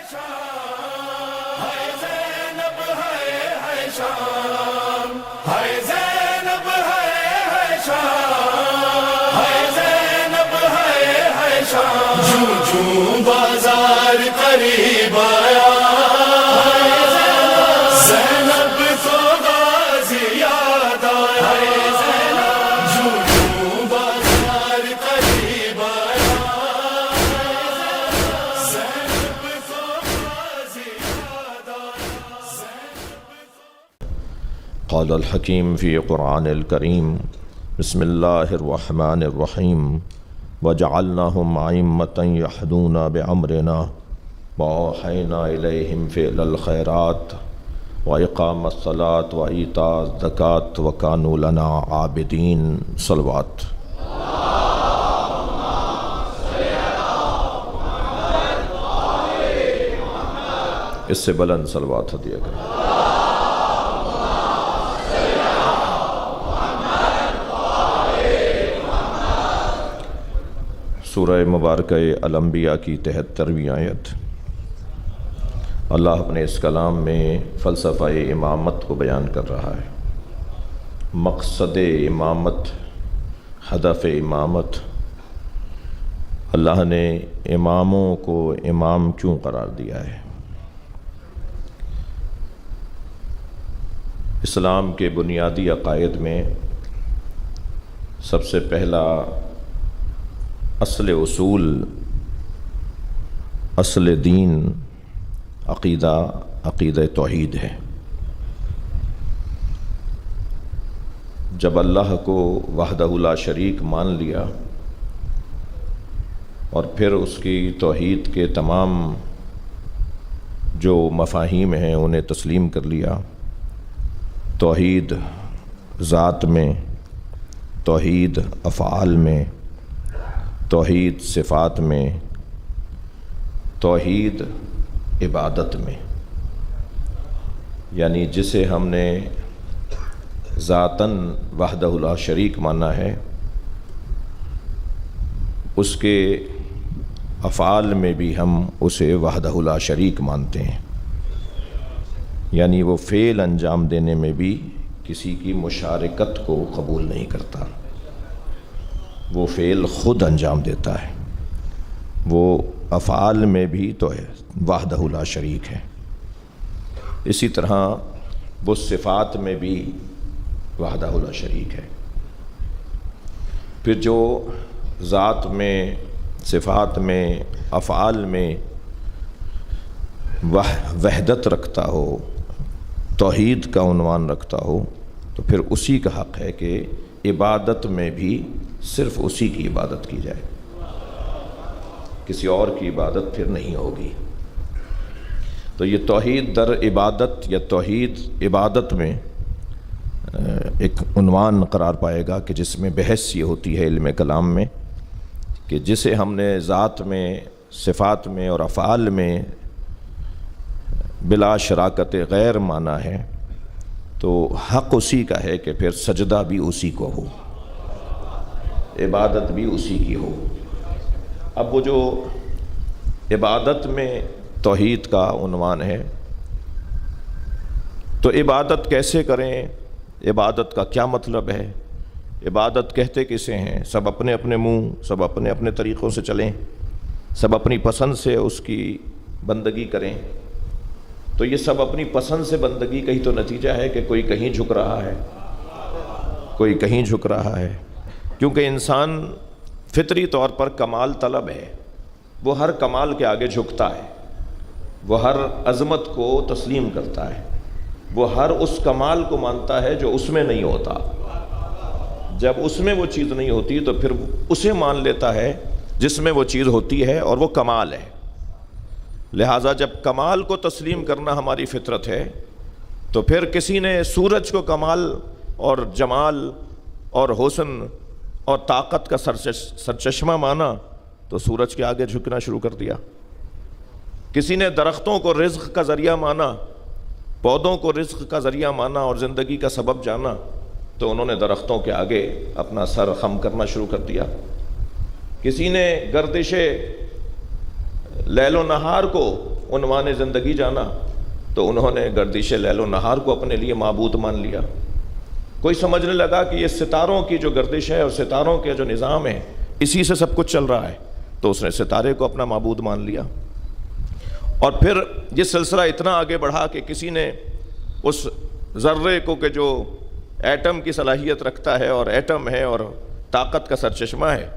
بازار قریب آیا زینب کو غازی یاد آیا جوں بازار قریب آیا زینب کو غازی یاد آیا. قال الحکیم فی قرآن الکریم بسم اللہ الرحمن الرحیم وجعلناهم أئمة يهدون بأمرنا وأوحينا إليهم فعل الخيرات وإقام الصلاة وإيتاء الزكاة وكانوا لنا عابدين. صلوات. اس سے بلند صلوات ہدیہ کریں. سورہ مبارکہ الانبیاء کی 73ویں آیت. اللہ اپنے اس کلام میں فلسفہ امامت کو بیان کر رہا ہے. مقصد امامت، ہدف امامت، اللہ نے اماموں کو امام کیوں قرار دیا ہے. اسلام کے بنیادی عقائد میں سب سے پہلا اصل اصول، اصل دین، عقیدہ توحید ہے. جب اللہ کو وحدہ لا شریک مان لیا اور پھر اس کی توحید کے تمام جو مفاہیم ہیں انہیں تسلیم کر لیا، توحید ذات میں، توحید افعال میں، توحید صفات میں، توحید عبادت میں، یعنی جسے ہم نے ذاتاً وحدہ لا شریک مانا ہے، اس کے افعال میں بھی ہم اسے وحدہ لا شریک مانتے ہیں. یعنی وہ فعل انجام دینے میں بھی کسی کی مشارکت کو قبول نہیں کرتا، وہ فعل خود انجام دیتا ہے. وہ افعال میں بھی تو ہے وحدہ لا شریک ہے. اسی طرح وہ صفات میں بھی وحدہ لا شریک ہے. پھر جو ذات میں، صفات میں، افعال میں وحدت رکھتا ہو، توحید کا عنوان رکھتا ہو، تو پھر اسی کا حق ہے کہ عبادت میں بھی صرف اسی کی عبادت کی جائے، کسی اور کی عبادت پھر نہیں ہوگی. تو یہ توحید در عبادت یا توحید عبادت میں ایک عنوان قرار پائے گا کہ جس میں بحث یہ ہوتی ہے علم کلام میں کہ جسے ہم نے ذات میں، صفات میں اور افعال میں بلا شراکت غیر مانا ہے، تو حق اسی کا ہے کہ پھر سجدہ بھی اسی کو ہو، عبادت بھی اسی کی ہو. اب وہ جو عبادت میں توحید کا عنوان ہے، تو عبادت کیسے کریں، عبادت کا کیا مطلب ہے، عبادت کہتے کسے ہیں؟ سب اپنے اپنے منہ، سب اپنے اپنے طریقوں سے چلیں، سب اپنی پسند سے اس کی بندگی کریں. تو یہ سب اپنی پسند سے بندگی کا ہی تو نتیجہ ہے کہ کوئی کہیں جھک رہا ہے، کوئی کہیں جھک رہا ہے. کیونکہ انسان فطری طور پر کمال طلب ہے، وہ ہر کمال کے آگے جھکتا ہے، وہ ہر عظمت کو تسلیم کرتا ہے، وہ ہر اس کمال کو مانتا ہے جو اس میں نہیں ہوتا. جب اس میں وہ چیز نہیں ہوتی تو پھر اسے مان لیتا ہے جس میں وہ چیز ہوتی ہے، اور وہ کمال ہے. لہٰذا جب کمال کو تسلیم کرنا ہماری فطرت ہے، تو پھر کسی نے سورج کو کمال اور جمال اور حسن اور طاقت کا سرچشمہ مانا تو سورج کے آگے جھکنا شروع کر دیا. کسی نے درختوں کو رزق کا ذریعہ مانا، پودوں کو رزق کا ذریعہ مانا اور زندگی کا سبب جانا، تو انہوں نے درختوں کے آگے اپنا سر خم کرنا شروع کر دیا. کسی نے گردش لیل و نہار کو عنوان زندگی جانا تو انہوں نے گردش لیل و نہار کو اپنے لیے معبود مان لیا۔ کوئی سمجھنے لگا کہ یہ ستاروں کی جو گردش ہے اور ستاروں کے جو نظام ہے اسی سے سب کچھ چل رہا ہے، تو اس نے ستارے کو اپنا معبود مان لیا۔ اور پھر یہ سلسلہ اتنا آگے بڑھا کہ کسی نے اس ذرے کو کہ جو ایٹم کی صلاحیت رکھتا ہے اور ایٹم ہے اور طاقت کا سرچشمہ ہے،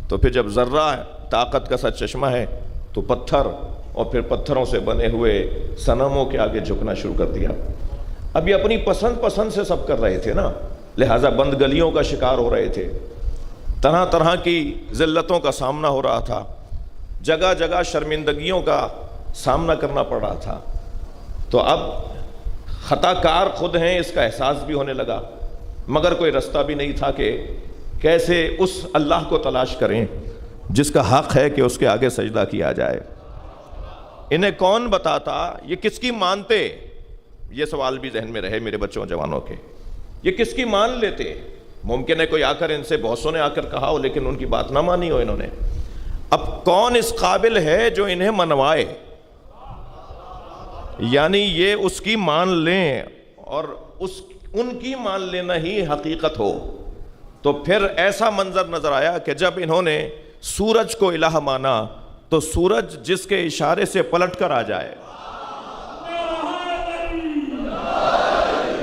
تو پھر جب ذرہ طاقت کا سرچشمہ ہے تو پتھر اور پھر پتھروں سے بنے ہوئے صنموں کے آگے جھکنا شروع کر دیا۔ اب یہ اپنی پسند سے سب کر رہے تھے نا، لہٰذا بند گلیوں کا شکار ہو رہے تھے، طرح طرح کی ذلتوں کا سامنا ہو رہا تھا، جگہ جگہ شرمندگیوں کا سامنا کرنا پڑ رہا تھا۔ تو اب خطا کار خود ہیں اس کا احساس بھی ہونے لگا، مگر کوئی رستہ بھی نہیں تھا کہ کیسے اس اللہ کو تلاش کریں جس کا حق ہے کہ اس کے آگے سجدہ کیا جائے۔ انہیں کون بتاتا، یہ کس کی مانتے؟ یہ سوال بھی ذہن میں رہے میرے بچوں جوانوں کے، یہ کس کی مان لیتے؟ ممکن ہے کوئی آ کر ان سے بہتوں نے آ کر کہا ہو لیکن ان کی بات نہ مانی ہو انہوں نے۔ اب کون اس قابل ہے جو انہیں منوائے؟ یعنی یہ اس کی مان لیں اور ان کی مان لینا ہی حقیقت ہو۔ تو پھر ایسا منظر نظر آیا کہ جب انہوں نے سورج کو الہ مانا تو سورج جس کے اشارے سے پلٹ کر آ جائے،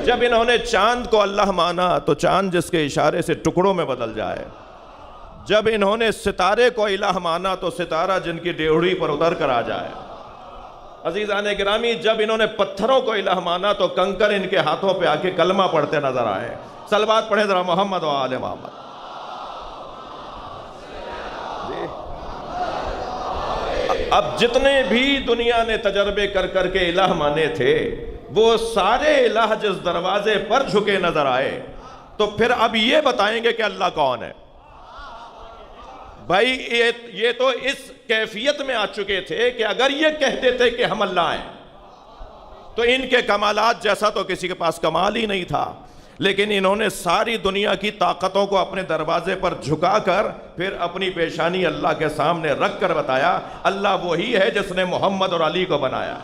جب انہوں نے چاند کو اللہ مانا تو چاند جس کے اشارے سے ٹکڑوں میں بدل جائے، جب انہوں نے ستارے کو الہ مانا تو ستارہ جن کی ڈیوڑی پر اتر کر آ جائے، عزیزان گرامی جب انہوں نے پتھروں کو الہ مانا تو کنکر ان کے ہاتھوں پہ آ کے کلمہ پڑھتے نظر آئے۔ صلوات پڑھیں ذرا محمد و آل محمد۔ اب جتنے بھی دنیا نے تجربے کر کر کے الہ مانے تھے وہ سارے الہ جس دروازے پر جھکے نظر آئے، تو پھر اب یہ بتائیں گے کہ اللہ کون ہے؟ بھائی یہ تو اس کیفیت میں آ چکے تھے کہ اگر یہ کہتے تھے کہ ہم اللہ ہیں تو ان کے کمالات جیسا تو کسی کے پاس کمال ہی نہیں تھا، لیکن انہوں نے ساری دنیا کی طاقتوں کو اپنے دروازے پر جھکا کر پھر اپنی پیشانی اللہ کے سامنے رکھ کر بتایا اللہ وہی ہے جس نے محمد اور علی کو بنایا۔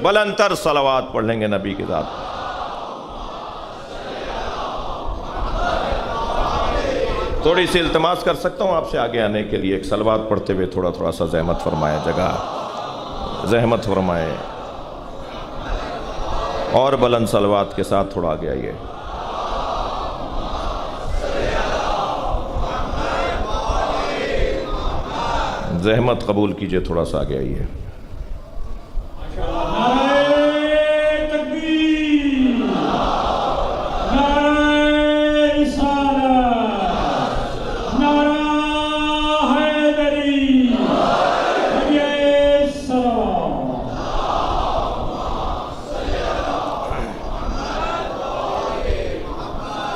بلند تر صلوات پڑھ لیں گے نبی کے ذات۔ تھوڑی سی التماس کر سکتا ہوں آپ سے آگے آنے کے لیے، ایک صلوات پڑھتے ہوئے تھوڑا سا زحمت فرمائیں، جگہ زحمت فرمائیں، اور بلند صلوات کے ساتھ تھوڑا آگے آئیے۔ زحمت قبول کیجئے، تھوڑا سا آگے آئیے۔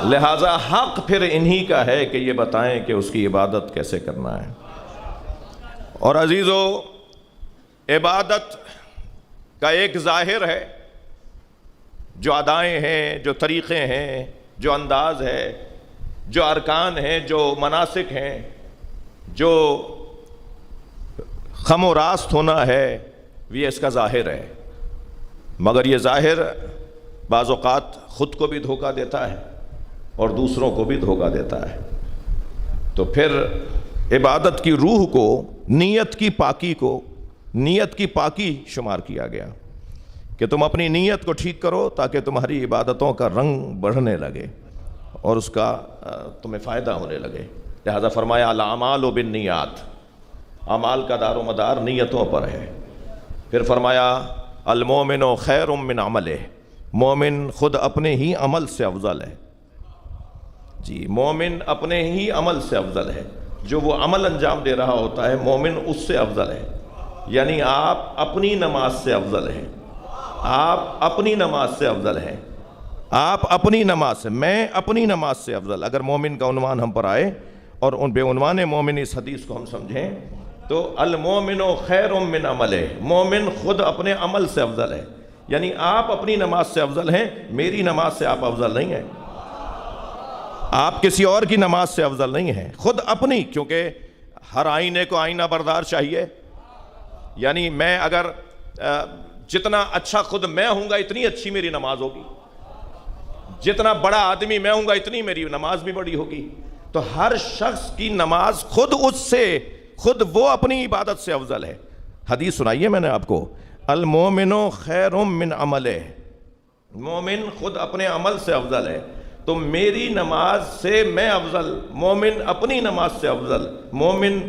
لہٰذا حق پھر انہی کا ہے کہ یہ بتائیں کہ اس کی عبادت کیسے کرنا ہے۔ اور عزیزو، عبادت کا ایک ظاہر ہے، جو ادائیں ہیں، جو طریقے ہیں، جو انداز ہے، جو ارکان ہیں، جو مناسک ہیں، جو خم و راست ہونا ہے، یہ اس کا ظاہر ہے۔ مگر یہ ظاہر بعض اوقات خود کو بھی دھوکہ دیتا ہے اور دوسروں کو بھی دھوکہ دیتا ہے۔ تو پھر عبادت کی روح کو، نیت کی پاکی شمار کیا گیا کہ تم اپنی نیت کو ٹھیک کرو تاکہ تمہاری عبادتوں کا رنگ بڑھنے لگے اور اس کا تمہیں فائدہ ہونے لگے۔ لہذا فرمایا الاعمال بالنیات، اعمال کا دار و مدار نیتوں پر ہے۔ پھر فرمایا المومن خیر من عملہ، مومن خود اپنے ہی عمل سے افضل ہے۔ جی، مومن اپنے ہی عمل سے افضل ہے، جو وہ عمل انجام دے رہا ہوتا ہے مومن اس سے افضل ہے۔ یعنی آپ اپنی نماز سے افضل ہیں، آپ اپنی نماز سے افضل ہیں، آپ اپنی نماز سے، میں اپنی نماز سے افضل۔ اگر مومن کا عنوان ہم پر آئے اور ان بے عنوان مومن اس حدیث کو ہم سمجھیں تو المومن خیر من عملہ، مومن خود اپنے عمل سے افضل ہے۔ یعنی آپ اپنی نماز سے افضل ہیں، میری نماز سے آپ افضل نہیں ہیں۔ آپ کسی اور کی نماز سے افضل نہیں ہیں، خود اپنی، کیونکہ ہر آئینے کو آئینہ بردار چاہیے. یعنی میں اگر جتنا اچھا خود میں ہوں گا اتنی اچھی میری نماز ہوگی، جتنا بڑا آدمی میں ہوں گا اتنی میری نماز بھی بڑی ہوگی. تو ہر شخص کی نماز خود وہ اپنی عبادت سے افضل ہے. حدیث سنائیے میں نے آپ کو، المومن خیر من عملہ، مومن خود اپنے عمل سے افضل ہے. تو میری نماز سے میں افضل، مومن اپنی نماز سے افضل، مومن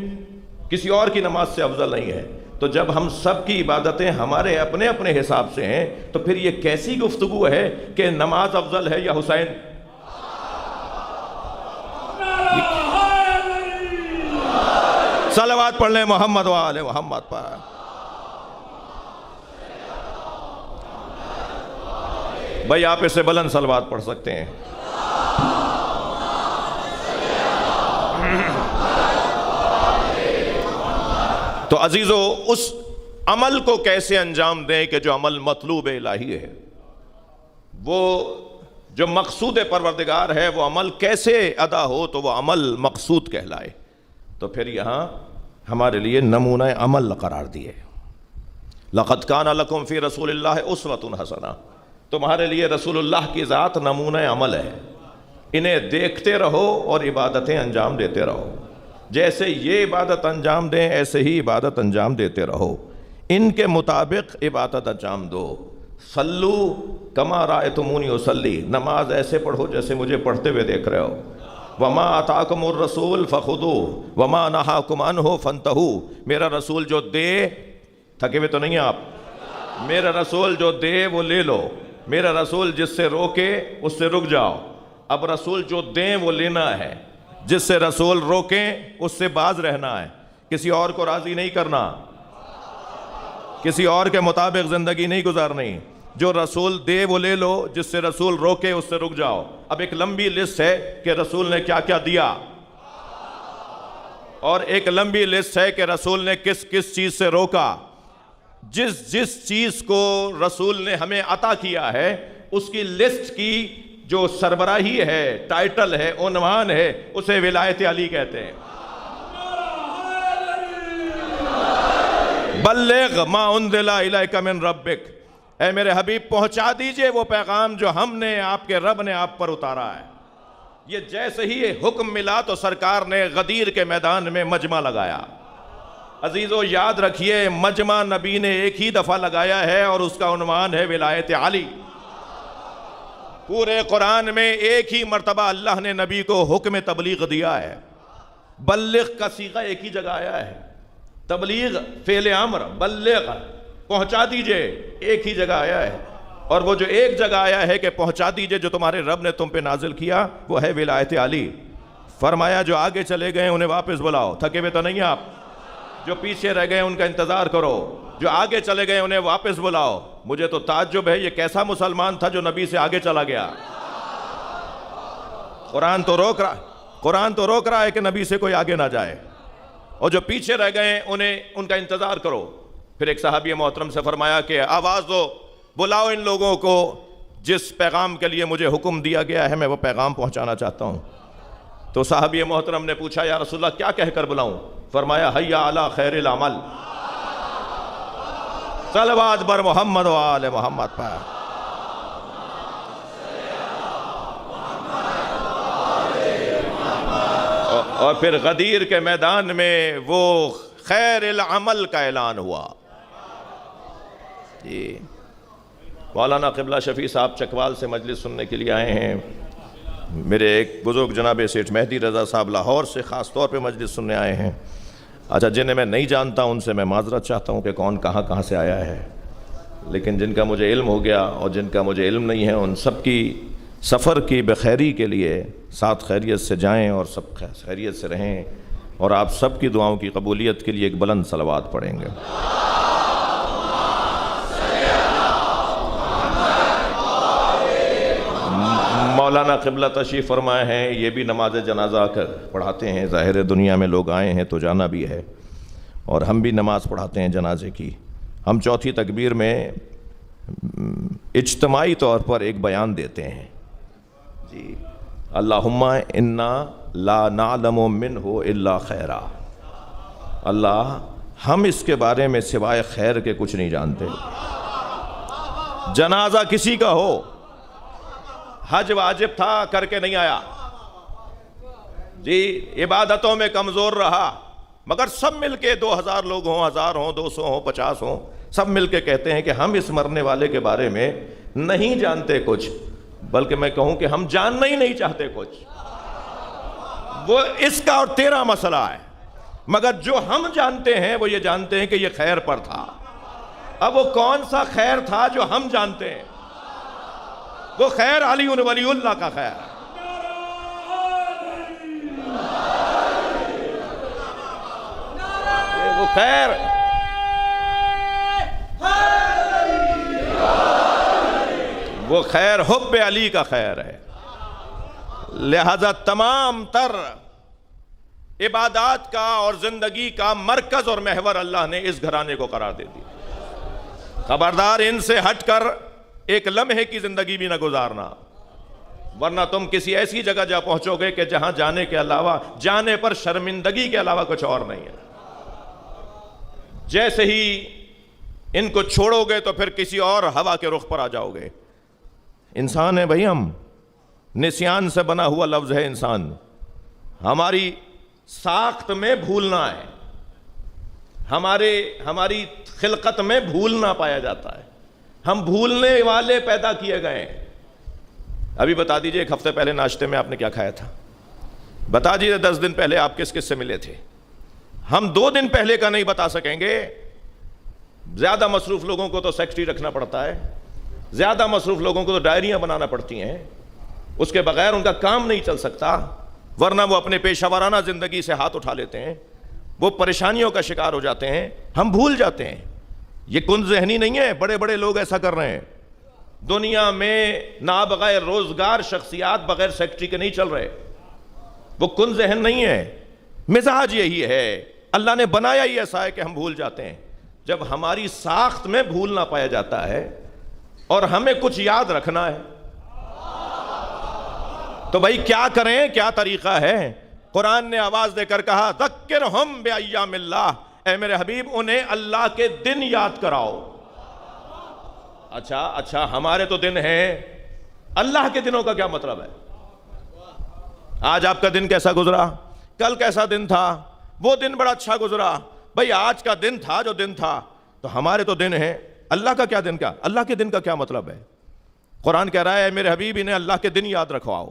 کسی اور کی نماز سے افضل نہیں ہے. تو جب ہم سب کی عبادتیں ہمارے اپنے اپنے حساب سے ہیں تو پھر یہ کیسی گفتگو ہے کہ نماز افضل ہے یا حسین؟ صلوات پڑھ لیں محمد و آل محمد پر. بھائی آپ اس سے بلند صلوات پڑھ سکتے ہیں. تو عزیزو، اس عمل کو کیسے انجام دیں کہ جو عمل مطلوب الہی ہے، وہ جو مقصود پروردگار ہے، وہ عمل کیسے ادا ہو تو وہ عمل مقصود کہلائے. تو پھر یہاں ہمارے لیے نمونہ عمل قرار دیے. لقد کان لکم فی رسول اللہ اسوۃ حسنہ، تمہارے لیے رسول اللہ کی ذات نمونہ عمل ہے. انہیں دیکھتے رہو اور عبادتیں انجام دیتے رہو. جیسے یہ عبادت انجام دیں ایسے ہی عبادت انجام دیتے رہو، ان کے مطابق عبادت انجام دو. صلو کما رأیتمونی اصلی، نماز ایسے پڑھو جیسے مجھے پڑھتے ہوئے دیکھ رہے ہو. وما آتاکم الرسول فخذوہ وما نہاکم عنہ فانتہوا، میرا رسول جو دے، تھکے ہوئے تو نہیں آپ، میرا رسول جو دے وہ لے لو، میرا رسول جس سے روکے اس سے رک جاؤ. اب رسول جو دیں وہ لینا ہے، جس سے رسول روکیں اس سے باز رہنا ہے. کسی اور کو راضی نہیں کرنا، کسی اور کے مطابق زندگی نہیں گزارنی. جو رسول دے وہ لے لو، جس سے رسول روکے اس سے رک جاؤ. اب ایک لمبی لسٹ ہے کہ رسول نے کیا کیا دیا، اور ایک لمبی لسٹ ہے کہ رسول نے کس کس چیز سے روکا. جس چیز کو رسول نے ہمیں عطا کیا ہے اس کی لسٹ کی جو سربراہی ہے، ٹائٹل ہے، عنوان ہے، اسے ولایت علی کہتے ہیں. بلغ ما انزل الیک من ربک، اے میرے حبیب پہنچا دیجئے وہ پیغام جو ہم نے، آپ کے رب نے آپ پر اتارا ہے. یہ جیسے ہی یہ حکم ملا تو سرکار نے غدیر کے میدان میں مجمع لگایا. عزیزو یاد رکھیے، مجمع نبی نے ایک ہی دفعہ لگایا ہے اور اس کا عنوان ہے ولایت علی. پورے قرآن میں ایک ہی مرتبہ اللہ نے نبی کو حکم تبلیغ دیا ہے. بلغ کا صیغہ ایک ہی جگہ آیا ہے، تبلیغ فعل امر، بلغ پہنچا دیجئے ایک ہی جگہ آیا ہے. اور وہ جو ایک جگہ آیا ہے کہ پہنچا دیجئے جو تمہارے رب نے تم پہ نازل کیا، وہ ہے ولایت علی. فرمایا جو آگے چلے گئے انہیں واپس بلاؤ، تھکے ہوئے تو نہیں آپ، جو پیچھے رہ گئے ان کا انتظار کرو، جو آگے چلے گئے انہیں واپس بلاؤ. مجھے تو تعجب ہے، یہ کیسا مسلمان تھا جو نبی سے آگے چلا گیا. قرآن تو روک رہا ہے کہ نبی سے کوئی آگے نہ جائے. اور جو پیچھے رہ گئے انہیں ان کا انتظار کرو. پھر ایک صحابی محترم سے فرمایا کہ آواز دو، بلاؤ ان لوگوں کو جس پیغام کے لیے مجھے حکم دیا گیا ہے، میں وہ پیغام پہنچانا چاہتا ہوں. تو صحابی محترم نے پوچھا یا رسول اللہ کیا کہہ کر بلاؤں؟ فرمایا حیا علی خیر العمل، صلوات بر محمد و آل محمد پر. اور پھر غدیر کے میدان میں وہ خیر العمل کا اعلان ہوا. جی مولانا قبلہ شفیع صاحب چکوال سے مجلس سننے کے لیے آئے ہیں. میرے ایک بزرگ جناب سیٹھ مہدی رضا صاحب لاہور سے خاص طور پہ مجلس سننے آئے ہیں. اچھا جنہیں میں نہیں جانتا ان سے میں معذرت چاہتا ہوں کہ کون کہاں سے آیا ہے، لیکن جن کا مجھے علم ہو گیا اور جن کا مجھے علم نہیں ہے ان سب کی سفر کی بخیری کے لیے ساتھ خیریت سے جائیں اور سب خیریت سے رہیں. اور آپ سب کی دعاؤں کی قبولیت کے لیے ایک بلند صلوات پڑھیں گے. مولانا قبلہ تشریف فرمائے ہیں، یہ بھی نماز جنازہ کر پڑھاتے ہیں. ظاہر دنیا میں لوگ آئے ہیں تو جانا بھی ہے، اور ہم بھی نماز پڑھاتے ہیں جنازے کی. ہم چوتھی تکبیر میں اجتماعی طور پر ایک بیان دیتے ہیں. جی اللہم انا لا نعلم منہ الا خیرا، اللہ ہم اس کے بارے میں سوائے خیر کے کچھ نہیں جانتے۔ جنازہ کسی کا ہو، حج واجب تھا کر کے نہیں آیا جی، عبادتوں میں کمزور رہا، مگر سب مل کے 2000 لوگ ہوں، 1000 ہوں، 200 ہوں، 50 ہوں، سب مل کے کہتے ہیں کہ ہم اس مرنے والے کے بارے میں نہیں جانتے کچھ، بلکہ میں کہوں کہ ہم جاننا ہی نہیں چاہتے کچھ۔ وہ اس کا اور تیرا مسئلہ ہے، مگر جو ہم جانتے ہیں وہ یہ جانتے ہیں کہ یہ خیر پر تھا۔ اب وہ کون سا خیر تھا جو ہم جانتے ہیں؟ وہ خیر علی ولی اللہ کا خیر ہے۔ وہ خیر حب علی کا خیر ہے۔ لہذا تمام تر عبادات کا اور زندگی کا مرکز اور محور اللہ نے اس گھرانے کو قرار دے دیا۔ خبردار ان سے ہٹ کر ایک لمحے کی زندگی بھی نہ گزارنا، ورنہ تم کسی ایسی جگہ جا پہنچو گے کہ جہاں جانے کے علاوہ، جانے پر شرمندگی کے علاوہ کچھ اور نہیں ہے۔ جیسے ہی ان کو چھوڑو گے تو پھر کسی اور ہوا کے رخ پر آ جاؤ گے۔ انسان ہے بھائی، ہم نسیان سے بنا ہوا لفظ ہے انسان، ہماری ساخت میں بھولنا ہے، ہماری خلقت میں بھولنا پایا جاتا ہے، ہم بھولنے والے پیدا کیے گئے ہیں۔ ابھی بتا دیجئے ایک ہفتے پہلے ناشتے میں آپ نے کیا کھایا تھا؟ بتا دیجئے 10 دن پہلے آپ کس کس سے ملے تھے؟ ہم 2 دن پہلے کا نہیں بتا سکیں گے۔ زیادہ مصروف لوگوں کو تو سیکٹری رکھنا پڑتا ہے، زیادہ مصروف لوگوں کو تو ڈائریاں بنانا پڑتی ہیں، اس کے بغیر ان کا کام نہیں چل سکتا، ورنہ وہ اپنے پیشہ ورانہ زندگی سے ہاتھ اٹھا لیتے ہیں، وہ پریشانیوں کا شکار ہو جاتے ہیں، ہم بھول جاتے ہیں۔ یہ کن ذہنی نہیں ہے، بڑے بڑے لوگ ایسا کر رہے ہیں۔ دنیا میں نابغیر روزگار شخصیات بغیر سیکٹری کے نہیں چل رہے، وہ کن ذہن نہیں ہے، مزاج یہی ہے، اللہ نے بنایا ہی ایسا ہے کہ ہم بھول جاتے ہیں۔ جب ہماری ساخت میں بھولنا پایا جاتا ہے اور ہمیں کچھ یاد رکھنا ہے تو بھائی کیا کریں، کیا طریقہ ہے؟ قرآن نے آواز دے کر کہا ذکرہم بایام اللہ، اے میرے حبیب انہیں اللہ کے دن یاد کراؤ۔ اچھا ہمارے تو دن ہیں، اللہ کے دنوں کا کیا مطلب ہے؟ آج آپ کا دن کیسا گزرا؟ کل کیسا دن تھا؟ وہ دن بڑا اچھا گزرا۔ بھئی آج کا دن تھا جو دن تھا، تو ہمارے تو دن ہیں، اللہ کا کیا دن؟ کیا اللہ کے دن کا کیا مطلب ہے؟ قرآن کہہ رہا ہے اے میرے حبیب انہیں اللہ کے دن یاد رکھواؤ،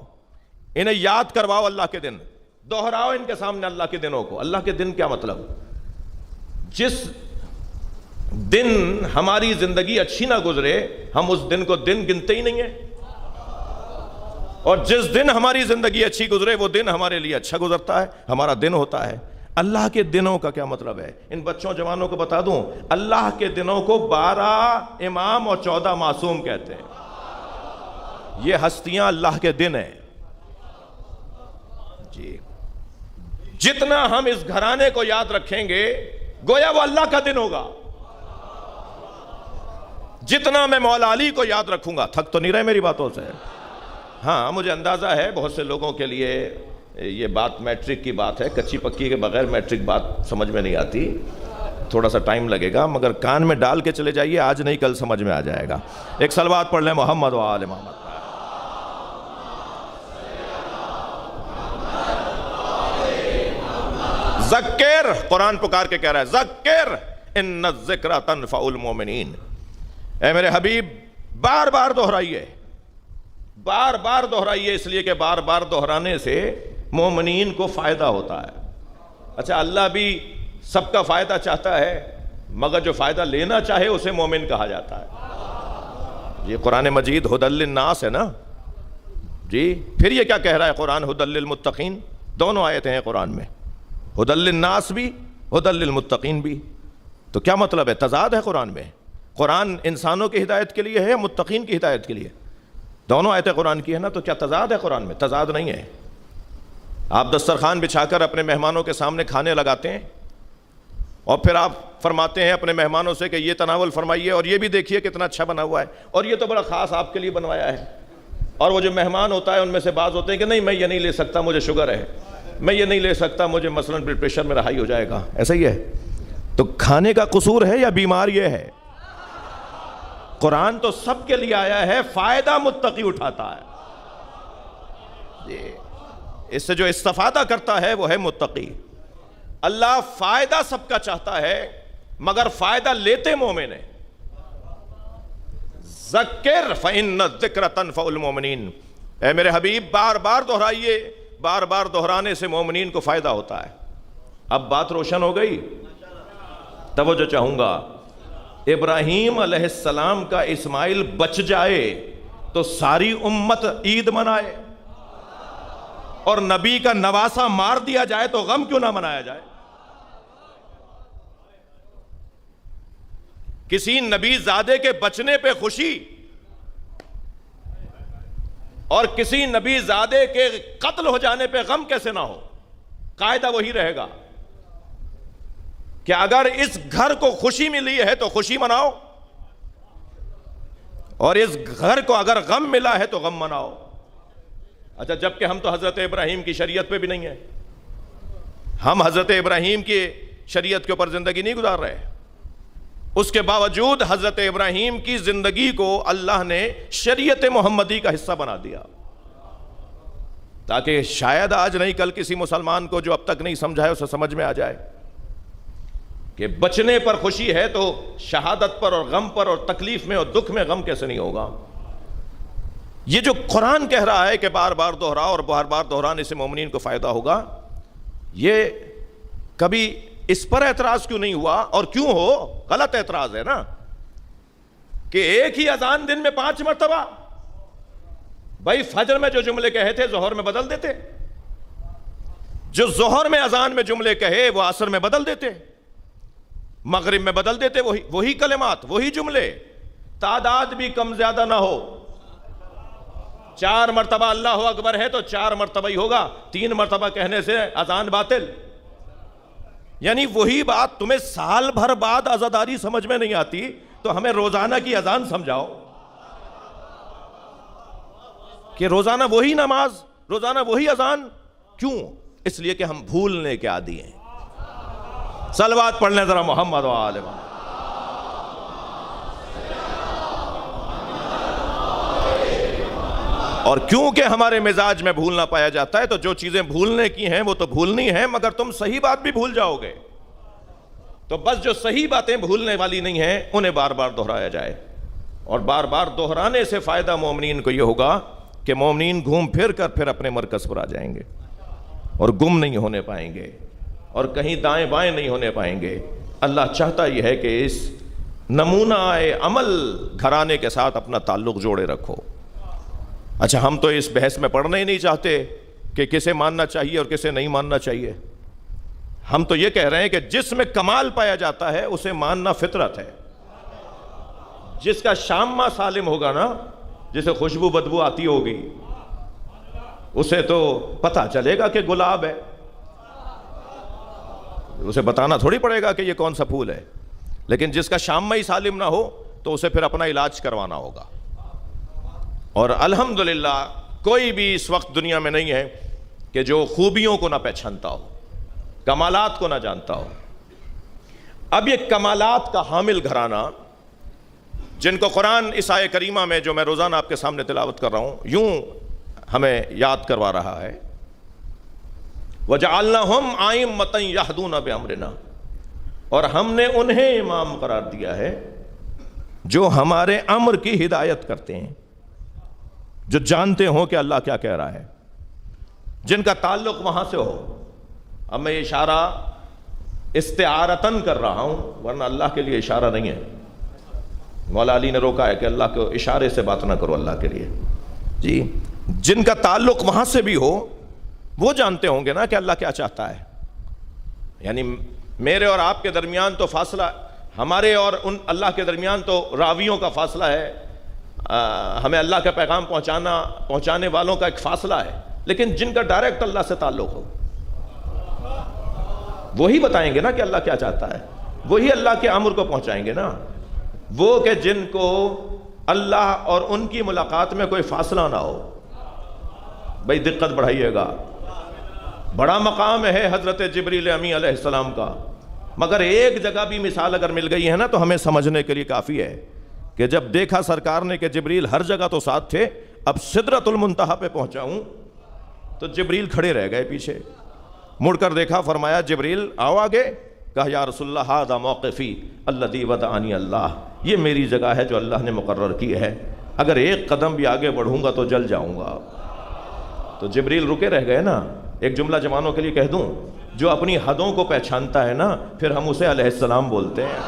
انہیں یاد کرواؤ اللہ کے دن، دہراؤ ان کے سامنے اللہ کے دنوں کو۔ اللہ کے دن کیا مطلب؟ جس دن ہماری زندگی اچھی نہ گزرے ہم اس دن کو دن گنتے ہی نہیں ہیں، اور جس دن ہماری زندگی اچھی گزرے وہ دن ہمارے لیے اچھا گزرتا ہے، ہمارا دن ہوتا ہے۔ اللہ کے دنوں کا کیا مطلب ہے؟ ان بچوں جوانوں کو بتا دوں، اللہ کے دنوں کو 12 امام اور 14 معصوم کہتے ہیں۔ یہ ہستیاں اللہ کے دن ہیں جی۔ جتنا ہم اس گھرانے کو یاد رکھیں گے گویا وہ اللہ کا دن ہوگا۔ جتنا میں مولا علی کو یاد رکھوں گا، تھک تو نہیں رہے میری باتوں سے؟ ہاں مجھے اندازہ ہے بہت سے لوگوں کے لیے یہ بات میٹرک کی بات ہے، کچی پکی کے بغیر میٹرک بات سمجھ میں نہیں آتی، تھوڑا سا ٹائم لگے گا، مگر کان میں ڈال کے چلے جائیے، آج نہیں کل سمجھ میں آ جائے گا۔ ایک صلوات پڑھ لیں محمد و آل محمد۔ ذکر، قرآن پکار کے کہہ رہا ہے ذکر ان الذکر تنفع المؤمنین۔ اے میرے حبیب بار بار دہرائیے، بار بار دہرائیے، اس لیے کہ بار بار دہرانے سے مومنین کو فائدہ ہوتا ہے۔ اچھا اللہ بھی سب کا فائدہ چاہتا ہے، مگر جو فائدہ لینا چاہے اسے مومن کہا جاتا ہے۔ یہ قرآن مجید ھدی للناس ہے نا جی، پھر یہ کیا کہہ رہا ہے قرآن؟ ھدی للمتقین، دونوں آیتیں ہیں قرآن میں، ھدی للناس بھی ھدی للمتقین بھی۔ تو کیا مطلب ہے؟ تضاد ہے قرآن میں۔ قرآن انسانوں کی ہدایت کے لیے ہے یا متقین کی ہدایت کے لیے؟ دونوں آیتیں قرآن کی ہے نا، تو کیا تضاد ہے قرآن میں؟ تضاد نہیں ہے۔ آپ دسترخوان بچھا کر اپنے مہمانوں کے سامنے کھانے لگاتے ہیں اور پھر آپ فرماتے ہیں اپنے مہمانوں سے کہ یہ تناول فرمائیے اور یہ بھی دیکھیے کتنا اچھا بنا ہوا ہے، اور یہ تو بڑا خاص آپ کے لیے بنوایا ہے، اور وہ جو مہمان ہوتا ہے ان میں سے بعض ہوتے ہیں کہ نہیں میں یہ نہیں لے سکتا مجھے شوگر ہے، میں یہ نہیں لے سکتا مجھے مثلاً بلڈ پریشر میں رہائی ہو جائے گا، ایسا ہی ہے؟ تو کھانے کا قصور ہے یا بیمار یہ ہے؟ قرآن تو سب کے لیے آیا ہے، فائدہ متقی اٹھاتا ہے، اس سے جو استفادہ کرتا ہے وہ ہے متقی۔ اللہ فائدہ سب کا چاہتا ہے مگر فائدہ لیتے مومن ہیں۔ ذکر فإن الذکر تنفع المؤمنین، اے میرے حبیب بار بار دہرائیے، بار بار دہرانے سے مومنین کو فائدہ ہوتا ہے۔ اب بات روشن ہو گئی؟ توجہ چاہوں گا، ابراہیم علیہ السلام کا اسماعیل بچ جائے تو ساری امت عید منائے، اور نبی کا نواسا مار دیا جائے تو غم کیوں نہ منایا جائے؟ کسی نبی زادے کے بچنے پہ خوشی اور کسی نبی زادے کے قتل ہو جانے پہ غم کیسے نہ ہو؟ قاعدہ وہی رہے گا کہ اگر اس گھر کو خوشی ملی ہے تو خوشی مناؤ، اور اس گھر کو اگر غم ملا ہے تو غم مناؤ۔ اچھا، جبکہ ہم تو حضرت ابراہیم کی شریعت پہ بھی نہیں ہیں، ہم حضرت ابراہیم کی شریعت کے اوپر زندگی نہیں گزار رہے، اس کے باوجود حضرت ابراہیم کی زندگی کو اللہ نے شریعت محمدی کا حصہ بنا دیا، تاکہ شاید آج نہیں کل کسی مسلمان کو جو اب تک نہیں سمجھا ہے اسے سمجھ میں آ جائے کہ بچنے پر خوشی ہے تو شہادت پر اور غم پر اور تکلیف میں اور دکھ میں غم کیسے نہیں ہوگا۔ یہ جو قرآن کہہ رہا ہے کہ بار بار دہراؤ اور بار بار دہرانے سے مومنین کو فائدہ ہوگا، یہ کبھی اس پر اعتراض کیوں نہیں ہوا؟ اور کیوں ہو؟ غلط اعتراض ہے نا کہ ایک ہی اذان دن میں 5 مرتبہ، بھائی فجر میں جو جملے کہے تھے ظہر میں بدل دیتے، جو ظہر میں اذان میں جملے کہے وہ عصر میں بدل دیتے، مغرب میں بدل دیتے، وہی کلمات وہی جملے، تعداد بھی کم زیادہ نہ ہو۔ 4 مرتبہ اللہ اکبر ہے تو 4 مرتبہ ہی ہوگا، 3 مرتبہ کہنے سے اذان باطل۔ یعنی وہی بات تمہیں سال بھر بعد عزاداری سمجھ میں نہیں آتی تو ہمیں روزانہ کی اذان سمجھاؤ کہ روزانہ وہی نماز، روزانہ وہی اذان۔ کیوں؟ اس لیے کہ ہم بھولنے کے عادی ہیں۔ صلوات پڑھ لیں ذرا محمد و آل محمد۔ اور کیونکہ ہمارے مزاج میں بھولنا پایا جاتا ہے تو جو چیزیں بھولنے کی ہیں وہ تو بھولنی ہیں، مگر تم صحیح بات بھی بھول جاؤ گے، تو بس جو صحیح باتیں بھولنے والی نہیں ہیں انہیں بار بار دہرایا جائے، اور بار بار دہرانے سے فائدہ مومنین کو یہ ہوگا کہ مومنین گھوم پھر کر پھر اپنے مرکز پر آ جائیں گے اور گم نہیں ہونے پائیں گے اور کہیں دائیں بائیں نہیں ہونے پائیں گے۔ اللہ چاہتا یہ ہے کہ اس نمونہ عمل گھرانے کے ساتھ اپنا تعلق جوڑے رکھو۔ اچھا، ہم تو اس بحث میں پڑھنا ہی نہیں چاہتے کہ کسے ماننا چاہیے اور کسے نہیں ماننا چاہیے، ہم تو یہ کہہ رہے ہیں کہ جس میں کمال پایا جاتا ہے اسے ماننا فطرت ہے۔ جس کا شامہ سالم ہوگا نا، جسے خوشبو بدبو آتی ہوگی، اسے تو پتہ چلے گا کہ گلاب ہے، اسے بتانا تھوڑی پڑے گا کہ یہ کون سا پھول ہے، لیکن جس کا شامہ ہی سالم نہ ہو تو اسے پھر اپنا علاج کروانا ہوگا۔ اور الحمدللہ کوئی بھی اس وقت دنیا میں نہیں ہے کہ جو خوبیوں کو نہ پہچانتا ہو، کمالات کو نہ جانتا ہو۔ اب یہ کمالات کا حامل گھرانہ جن کو قرآن اس آیہ کریمہ میں جو میں روزانہ آپ کے سامنے تلاوت کر رہا ہوں یوں ہمیں یاد کروا رہا ہے، وَجَعَلْنَهُمْ أَئِمَّةً يَهْدُونَ بِأَمْرِنَا، اور ہم نے انہیں امام قرار دیا ہے جو ہمارے امر کی ہدایت کرتے ہیں، جو جانتے ہوں کہ اللہ کیا کہہ رہا ہے، جن کا تعلق وہاں سے ہو۔ اب میں یہ اشارہ استعارتاً کر رہا ہوں ورنہ اللہ کے لیے اشارہ نہیں ہے۔ مولا علی نے روکا ہے کہ اللہ کو اشارے سے بات نہ کرو اللہ کے لیے، جی جن کا تعلق وہاں سے بھی ہو وہ جانتے ہوں گے نا کہ اللہ کیا چاہتا ہے۔ یعنی میرے اور آپ کے درمیان تو فاصلہ، ہمارے اور ان اللہ کے درمیان تو راویوں کا فاصلہ ہے، ہمیں اللہ کا پیغام پہنچانے والوں کا ایک فاصلہ ہے، لیکن جن کا ڈائریکٹ اللہ سے تعلق ہو وہی بتائیں گے نا کہ اللہ کیا چاہتا ہے، وہی اللہ کے امر کو پہنچائیں گے نا۔ وہ کہ جن کو اللہ اور ان کی ملاقات میں کوئی فاصلہ نہ ہو. بھائی دقت بڑھائیے گا. بڑا مقام ہے حضرت جبریل امی علیہ السلام کا، مگر ایک جگہ بھی مثال اگر مل گئی ہے نا تو ہمیں سمجھنے کے لیے کافی ہے کہ جب دیکھا سرکار نے کہ جبریل ہر جگہ تو ساتھ تھے، اب سدرۃ المنتہا پہ پہنچا ہوں تو جبریل کھڑے رہ گئے پیچھے. مڑ کر دیکھا، فرمایا جبریل آؤ آگے. کہا یا رسول اللہ ھذا موقفی الذی ودعنی اللہ، یہ میری جگہ ہے جو اللہ نے مقرر کی ہے، اگر ایک قدم بھی آگے بڑھوں گا تو جل جاؤں گا. تو جبریل رکے رہ گئے نا. ایک جملہ جوانوں کے لیے کہہ دوں، جو اپنی حدوں کو پہچانتا ہے نا پھر ہم اسے علیہ السلام بولتے ہیں.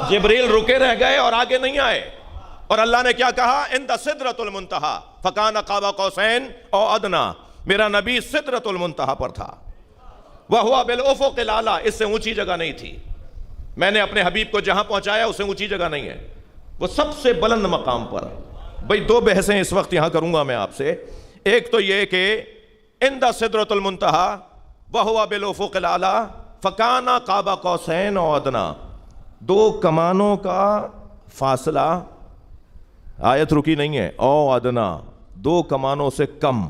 جبریل رکے رہ گئے اور آگے نہیں آئے، اور اللہ نے کیا کہا؟ عند سدرۃ المنتہا فکان قاب قوسین او ادنا. میرا نبی سدرۃ المنتہا پر تھا. وہو بالافق الاعلی، اس سے اونچی جگہ نہیں تھی. میں نے اپنے حبیب کو جہاں پہنچایا اس سے اونچی جگہ نہیں ہے، وہ سب سے بلند مقام پر. بھئی دو بحثیں اس وقت یہاں کروں گا میں آپ سے. ایک تو یہ کہ عند سدرۃ المنتہا وہو بالافق الاعلی فکان قاب قوسین او ادنا، دو کمانوں کا فاصلہ، آیت رکی نہیں ہے، او ادنا، دو کمانوں سے کم.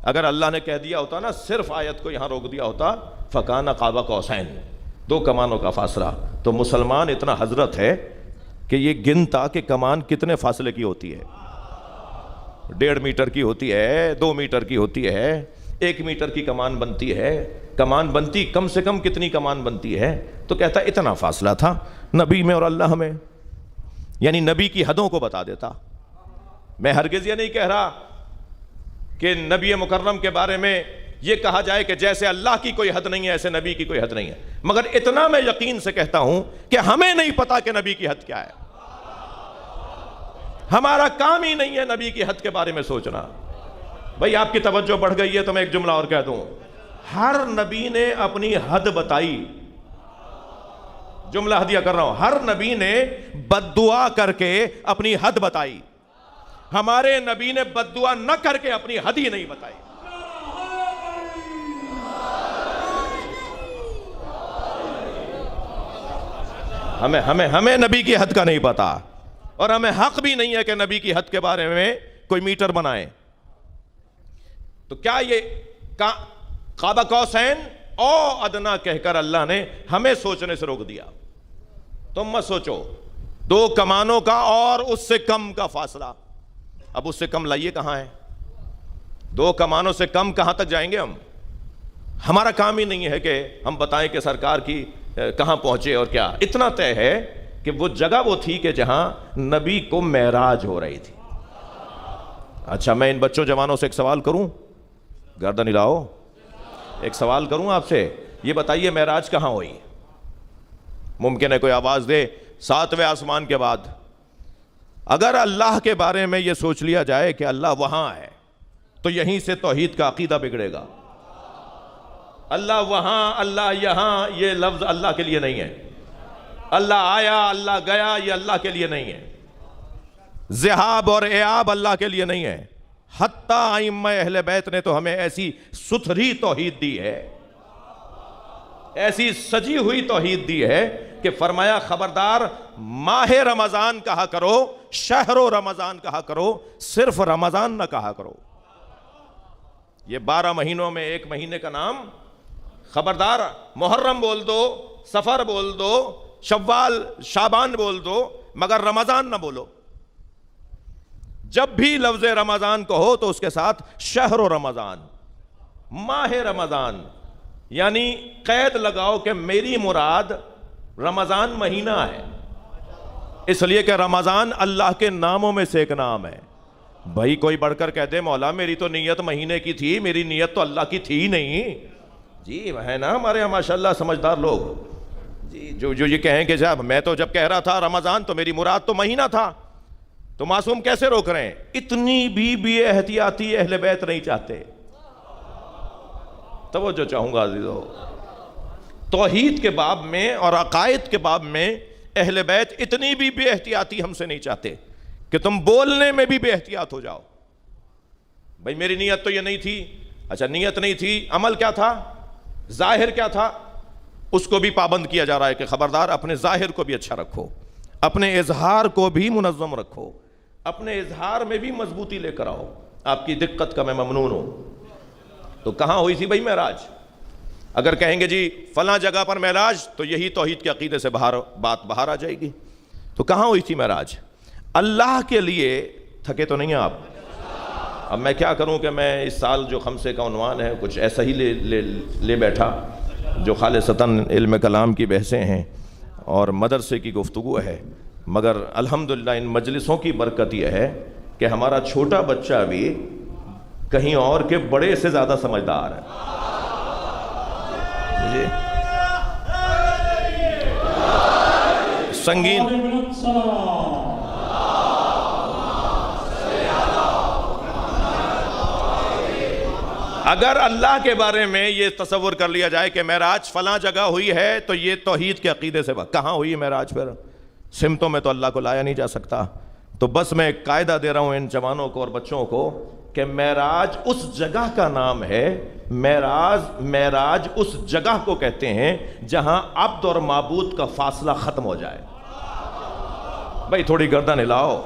اگر اللہ نے کہہ دیا ہوتا نا، صرف آیت کو یہاں روک دیا ہوتا فکان قاب قوسین، دو کمانوں کا فاصلہ، تو مسلمان اتنا حضرت ہے کہ یہ گنتا کہ کمان کتنے فاصلے کی ہوتی ہے. 1.5 میٹر کی ہوتی ہے، 2 میٹر کی ہوتی ہے، 1 میٹر کی کمان بنتی ہے. کمان بنتی کم سے کم کتنی کمان بنتی ہے؟ تو کہتا اتنا فاصلہ تھا نبی میں اور اللہ میں، یعنی نبی کی حدوں کو بتا دیتا. میں ہرگز یہ نہیں کہہ رہا کہ نبی مکرم کے بارے میں یہ کہا جائے کہ جیسے اللہ کی کوئی حد نہیں ہے ایسے نبی کی کوئی حد نہیں ہے، مگر اتنا میں یقین سے کہتا ہوں کہ ہمیں نہیں پتا کہ نبی کی حد کیا ہے. ہمارا کام ہی نہیں ہے نبی کی حد کے بارے میں سوچنا. بھئی آپ کی توجہ بڑھ گئی ہے تو میں ایک جملہ اور کہہ دوں. ہر نبی نے اپنی حد بتائی. جملہ ہدیہ کر رہا ہوں، ہر نبی نے بد دعا کر کے اپنی حد بتائی. ہمارے نبی نے بد دعا نہ کر کے اپنی حد ہی نہیں بتائی. ہمیں نبی کی حد کا نہیں پتا، اور ہمیں حق بھی نہیں ہے کہ نبی کی حد کے بارے میں کوئی میٹر بنائے. تو کیا یہ قاب قوسین او ادنا کہہ کر اللہ نے ہمیں سوچنے سے روک دیا؟ تم مت سوچو. 2 کمانوں کا اور اس سے کم کا فاصلہ. اب اس سے کم لائیے کہاں ہے؟ 2 کمانوں سے کم کہاں تک جائیں گے ہم؟ ہمارا کام ہی نہیں ہے کہ ہم بتائیں کہ سرکار کی کہاں پہنچے اور کیا. اتنا طے ہے کہ وہ جگہ وہ تھی کہ جہاں نبی کو معراج ہو رہی تھی. اچھا میں ان بچوں جوانوں سے ایک سوال کروں، گردن ہلاؤ. ایک سوال کروں آپ سے، یہ بتائیے معراج کہاں ہوئی؟ ممکن ہے کوئی آواز دے 7ویں آسمان کے بعد. اگر اللہ کے بارے میں یہ سوچ لیا جائے کہ اللہ وہاں ہے تو یہیں سے توحید کا عقیدہ بگڑے گا. اللہ وہاں، اللہ یہاں، یہ لفظ اللہ کے لیے نہیں ہے. اللہ آیا، اللہ گیا، یہ اللہ کے لیے نہیں ہے. ذہاب اور ایاب اللہ کے لیے نہیں ہے. حتیٰ ائمہ اہل بیت نے تو ہمیں ایسی ستھری توحید دی ہے، ایسی سجی ہوئی توحید دی ہے کہ فرمایا خبردار ماہ رمضان کہا کرو، شہر و رمضان کہا کرو، صرف رمضان نہ کہا کرو. یہ 12 مہینوں میں ایک مہینے کا نام، خبردار محرم بول دو، سفر بول دو، شوال شعبان بول دو، مگر رمضان نہ بولو. جب بھی لفظ رمضان کہو تو اس کے ساتھ شہر و رمضان، ماہ رمضان، یعنی قید لگاؤ کہ میری مراد رمضان مہینہ ہے، اس لیے کہ رمضان اللہ کے ناموں میں سے ایک نام ہے. بھائی کوئی بڑھ کر کہہ دے مولا میری تو نیت مہینے کی تھی، میری نیت تو اللہ کی تھی نہیں. جی ہے نا ہمارے یہاں ماشاءاللہ سمجھدار لوگ جی جو یہ کہیں کہ جب میں تو جب کہہ رہا تھا رمضان تو میری مراد تو مہینہ تھا. تو معصوم کیسے روک رہے ہیں؟ اتنی بھی بے احتیاطی اہل بیت نہیں چاہتے. توجہ چاہوں گا عزیزو، توحید کے باب میں اور عقائد کے باب میں اہل بیت اتنی بھی بے احتیاطی ہم سے نہیں چاہتے کہ تم بولنے میں بھی بے احتیاط ہو جاؤ. بھائی میری نیت تو یہ نہیں تھی. اچھا نیت نہیں تھی، عمل کیا تھا؟ ظاہر کیا تھا اس کو بھی پابند کیا جا رہا ہے کہ خبردار اپنے ظاہر کو بھی اچھا رکھو، اپنے اظہار کو بھی منظم رکھو، اپنے اظہار میں بھی مضبوطی لے کر آؤ، آپ کی دقت کا میں ممنون ہوں۔ تو کہاں ہوئی تھی بھائی معراج؟ اگر کہیں گے جی فلاں جگہ پر معراج تو یہی توحید کے عقیدے سے بات باہر آ جائے گی۔ تو کہاں ہوئی تھی معراج؟ اللہ کے لیے۔ تھکے تو نہیں ہیں آپ؟ اب میں کیا کروں کہ میں اس سال جو خمسے کا عنوان ہے کچھ ایسا ہی لے بیٹھا جو خالصتاً علم کلام کی بحثیں ہیں اور مدرسے کی گفتگو ہے، مگر الحمدللہ ان مجلسوں کی برکت یہ ہے کہ ہمارا چھوٹا بچہ بھی کہیں اور کے بڑے سے زیادہ سمجھدار ہے۔ جی سنگین اگر اللہ کے بارے میں یہ تصور کر لیا جائے کہ معراج فلاں جگہ ہوئی ہے تو یہ توحید کے عقیدے سے کہاں ہوئی ہے معراج؟ پھر سمتوں میں تو اللہ کو لایا نہیں جا سکتا۔ تو بس میں ایک قاعدہ دے رہا ہوں ان جوانوں کو اور بچوں کو کہ معراج اس جگہ کا نام ہے، معراج اس جگہ کو کہتے ہیں جہاں عبد اور معبود کا فاصلہ ختم ہو جائے۔ بھائی تھوڑی گردن ہلاؤ،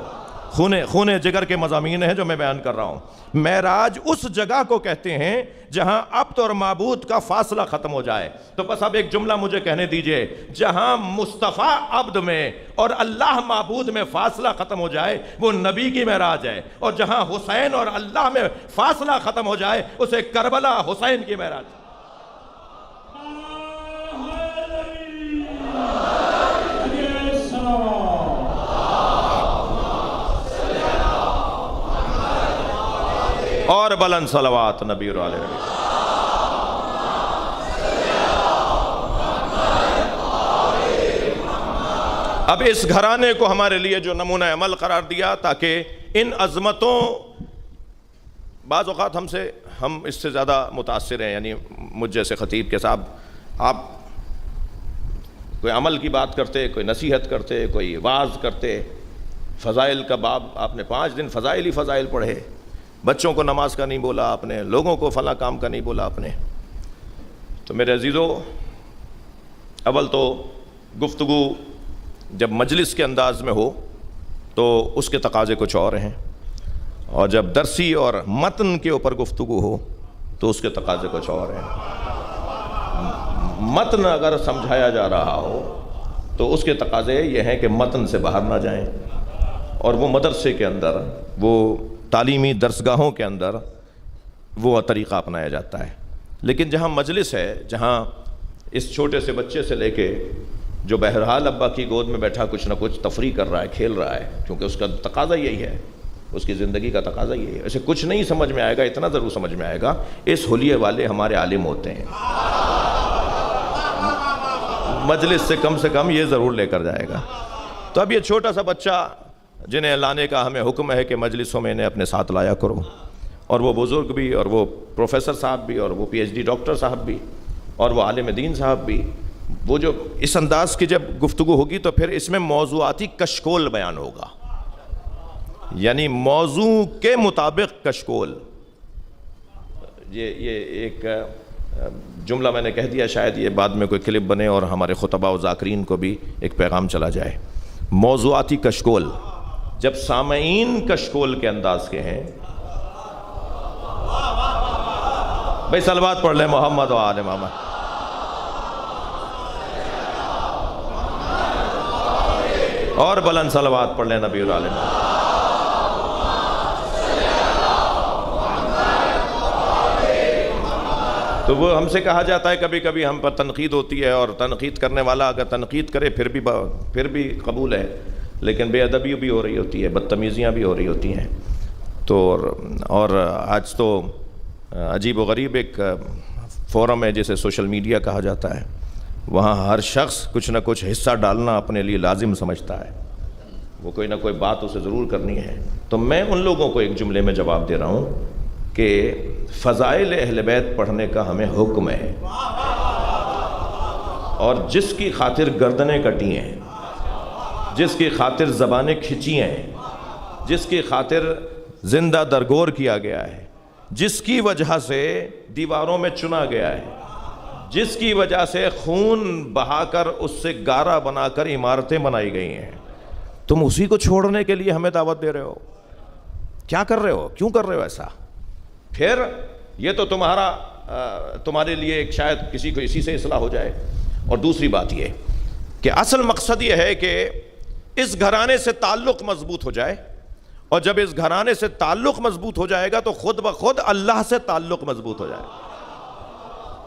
خون جگر کے مضامین ہیں جو میں بیان کر رہا ہوں۔ معراج اس جگہ کو کہتے ہیں جہاں عبد اور معبود کا فاصلہ ختم ہو جائے۔ تو بس اب ایک جملہ مجھے کہنے دیجئے، جہاں مصطفیٰ عبد میں اور اللہ معبود میں فاصلہ ختم ہو جائے وہ نبی کی معراج ہے، اور جہاں حسین اور اللہ میں فاصلہ ختم ہو جائے اسے کربلا حسین کی معراج ہے۔ اور بلند صلوات نبی اور آل نبی۔ اب اس گھرانے کو ہمارے لیے جو نمونہ عمل قرار دیا تاکہ ان عظمتوں، بعض اوقات ہم اس سے زیادہ متاثر ہیں، یعنی مجھ جیسے خطیب کے صاحب، آپ کوئی عمل کی بات کرتے، کوئی نصیحت کرتے، کوئی واعظ کرتے، فضائل کا باب آپ نے 5 دن فضائل ہی فضائل پڑھے، بچوں کو نماز کا نہیں بولا آپ نے، لوگوں کو فلاں کام کا نہیں بولا آپ نے۔ تو میرے عزیزو، اول تو گفتگو جب مجلس کے انداز میں ہو تو اس کے تقاضے کچھ اور ہیں، اور جب درسی اور متن کے اوپر گفتگو ہو تو اس کے تقاضے کچھ اور ہیں۔ متن اگر سمجھایا جا رہا ہو تو اس کے تقاضے یہ ہیں کہ متن سے باہر نہ جائیں، اور وہ مدرسے کے اندر، وہ تعلیمی درسگاہوں کے اندر وہ طریقہ اپنایا جاتا ہے۔ لیکن جہاں مجلس ہے، جہاں اس چھوٹے سے بچے سے لے کے جو بہرحال ابا کی گود میں بیٹھا کچھ نہ کچھ تفریح کر رہا ہے، کھیل رہا ہے، کیونکہ اس کا تقاضا یہی ہے، اس کی زندگی کا تقاضا یہی ہے۔ اسے کچھ نہیں سمجھ میں آئے گا، اتنا ضرور سمجھ میں آئے گا، اس حلیے والے ہمارے عالم ہوتے ہیں، مجلس سے کم یہ ضرور لے کر جائے گا۔ تو اب یہ چھوٹا سا بچہ جنہیں لانے کا ہمیں حکم ہے کہ مجلسوں میں انہیں اپنے ساتھ لایا کرو، اور وہ بزرگ بھی، اور وہ پروفیسر صاحب بھی، اور وہ پی ایچ ڈی ڈاکٹر صاحب بھی، اور وہ عالم دین صاحب بھی، وہ جو اس انداز کی جب گفتگو ہوگی تو پھر اس میں موضوعاتی کشکول بیان ہوگا، یعنی موضوع کے مطابق کشکول۔ یہ ایک جملہ میں نے کہہ دیا، شاید یہ بعد میں کوئی کلپ بنے اور ہمارے خطباء و ذاکرین کو بھی ایک پیغام چلا جائے۔ موضوعاتی کشکول، جب سامعین کشکول کے انداز کے ہیں، بھائی صلوات پڑھ لیں محمد و آل محمد۔ اور بلند صلوات پڑھ لیں نبی اور آل محمد۔ تو وہ ہم سے کہا جاتا ہے کبھی کبھی ہم پر تنقید ہوتی ہے، اور تنقید کرنے والا اگر تنقید کرے پھر بھی قبول ہے، لیکن بے ادبی بھی ہو رہی ہوتی ہے، بدتمیزیاں بھی ہو رہی ہوتی ہیں۔ تو اور آج تو عجیب و غریب ایک فورم ہے جسے سوشل میڈیا کہا جاتا ہے، وہاں ہر شخص کچھ نہ کچھ حصہ ڈالنا اپنے لیے لازم سمجھتا ہے، وہ کوئی نہ کوئی بات اسے ضرور کرنی ہے۔ تو میں ان لوگوں کو ایک جملے میں جواب دے رہا ہوں کہ فضائل اہل بیت پڑھنے کا ہمیں حکم ہے، اور جس کی خاطر گردنیں کٹی ہیں، جس کی خاطر زبانیں کھچی ہیں، جس کی خاطر زندہ درگور کیا گیا ہے، جس کی وجہ سے دیواروں میں چنا گیا ہے، جس کی وجہ سے خون بہا کر اس سے گارا بنا کر عمارتیں بنائی گئی ہیں، تم اسی کو چھوڑنے کے لیے ہمیں دعوت دے رہے ہو؟ کیا کر رہے ہو؟ کیوں کر رہے ہو ایسا؟ پھر یہ تو تمہارے لیے ایک شاید کسی کو اسی سے اصلاح ہو جائے، اور دوسری بات یہ کہ اصل مقصد یہ ہے کہ اس گھرانے سے تعلق مضبوط ہو جائے، اور جب اس گھرانے سے تعلق مضبوط ہو جائے گا تو خود بخود اللہ سے تعلق مضبوط ہو جائے گا،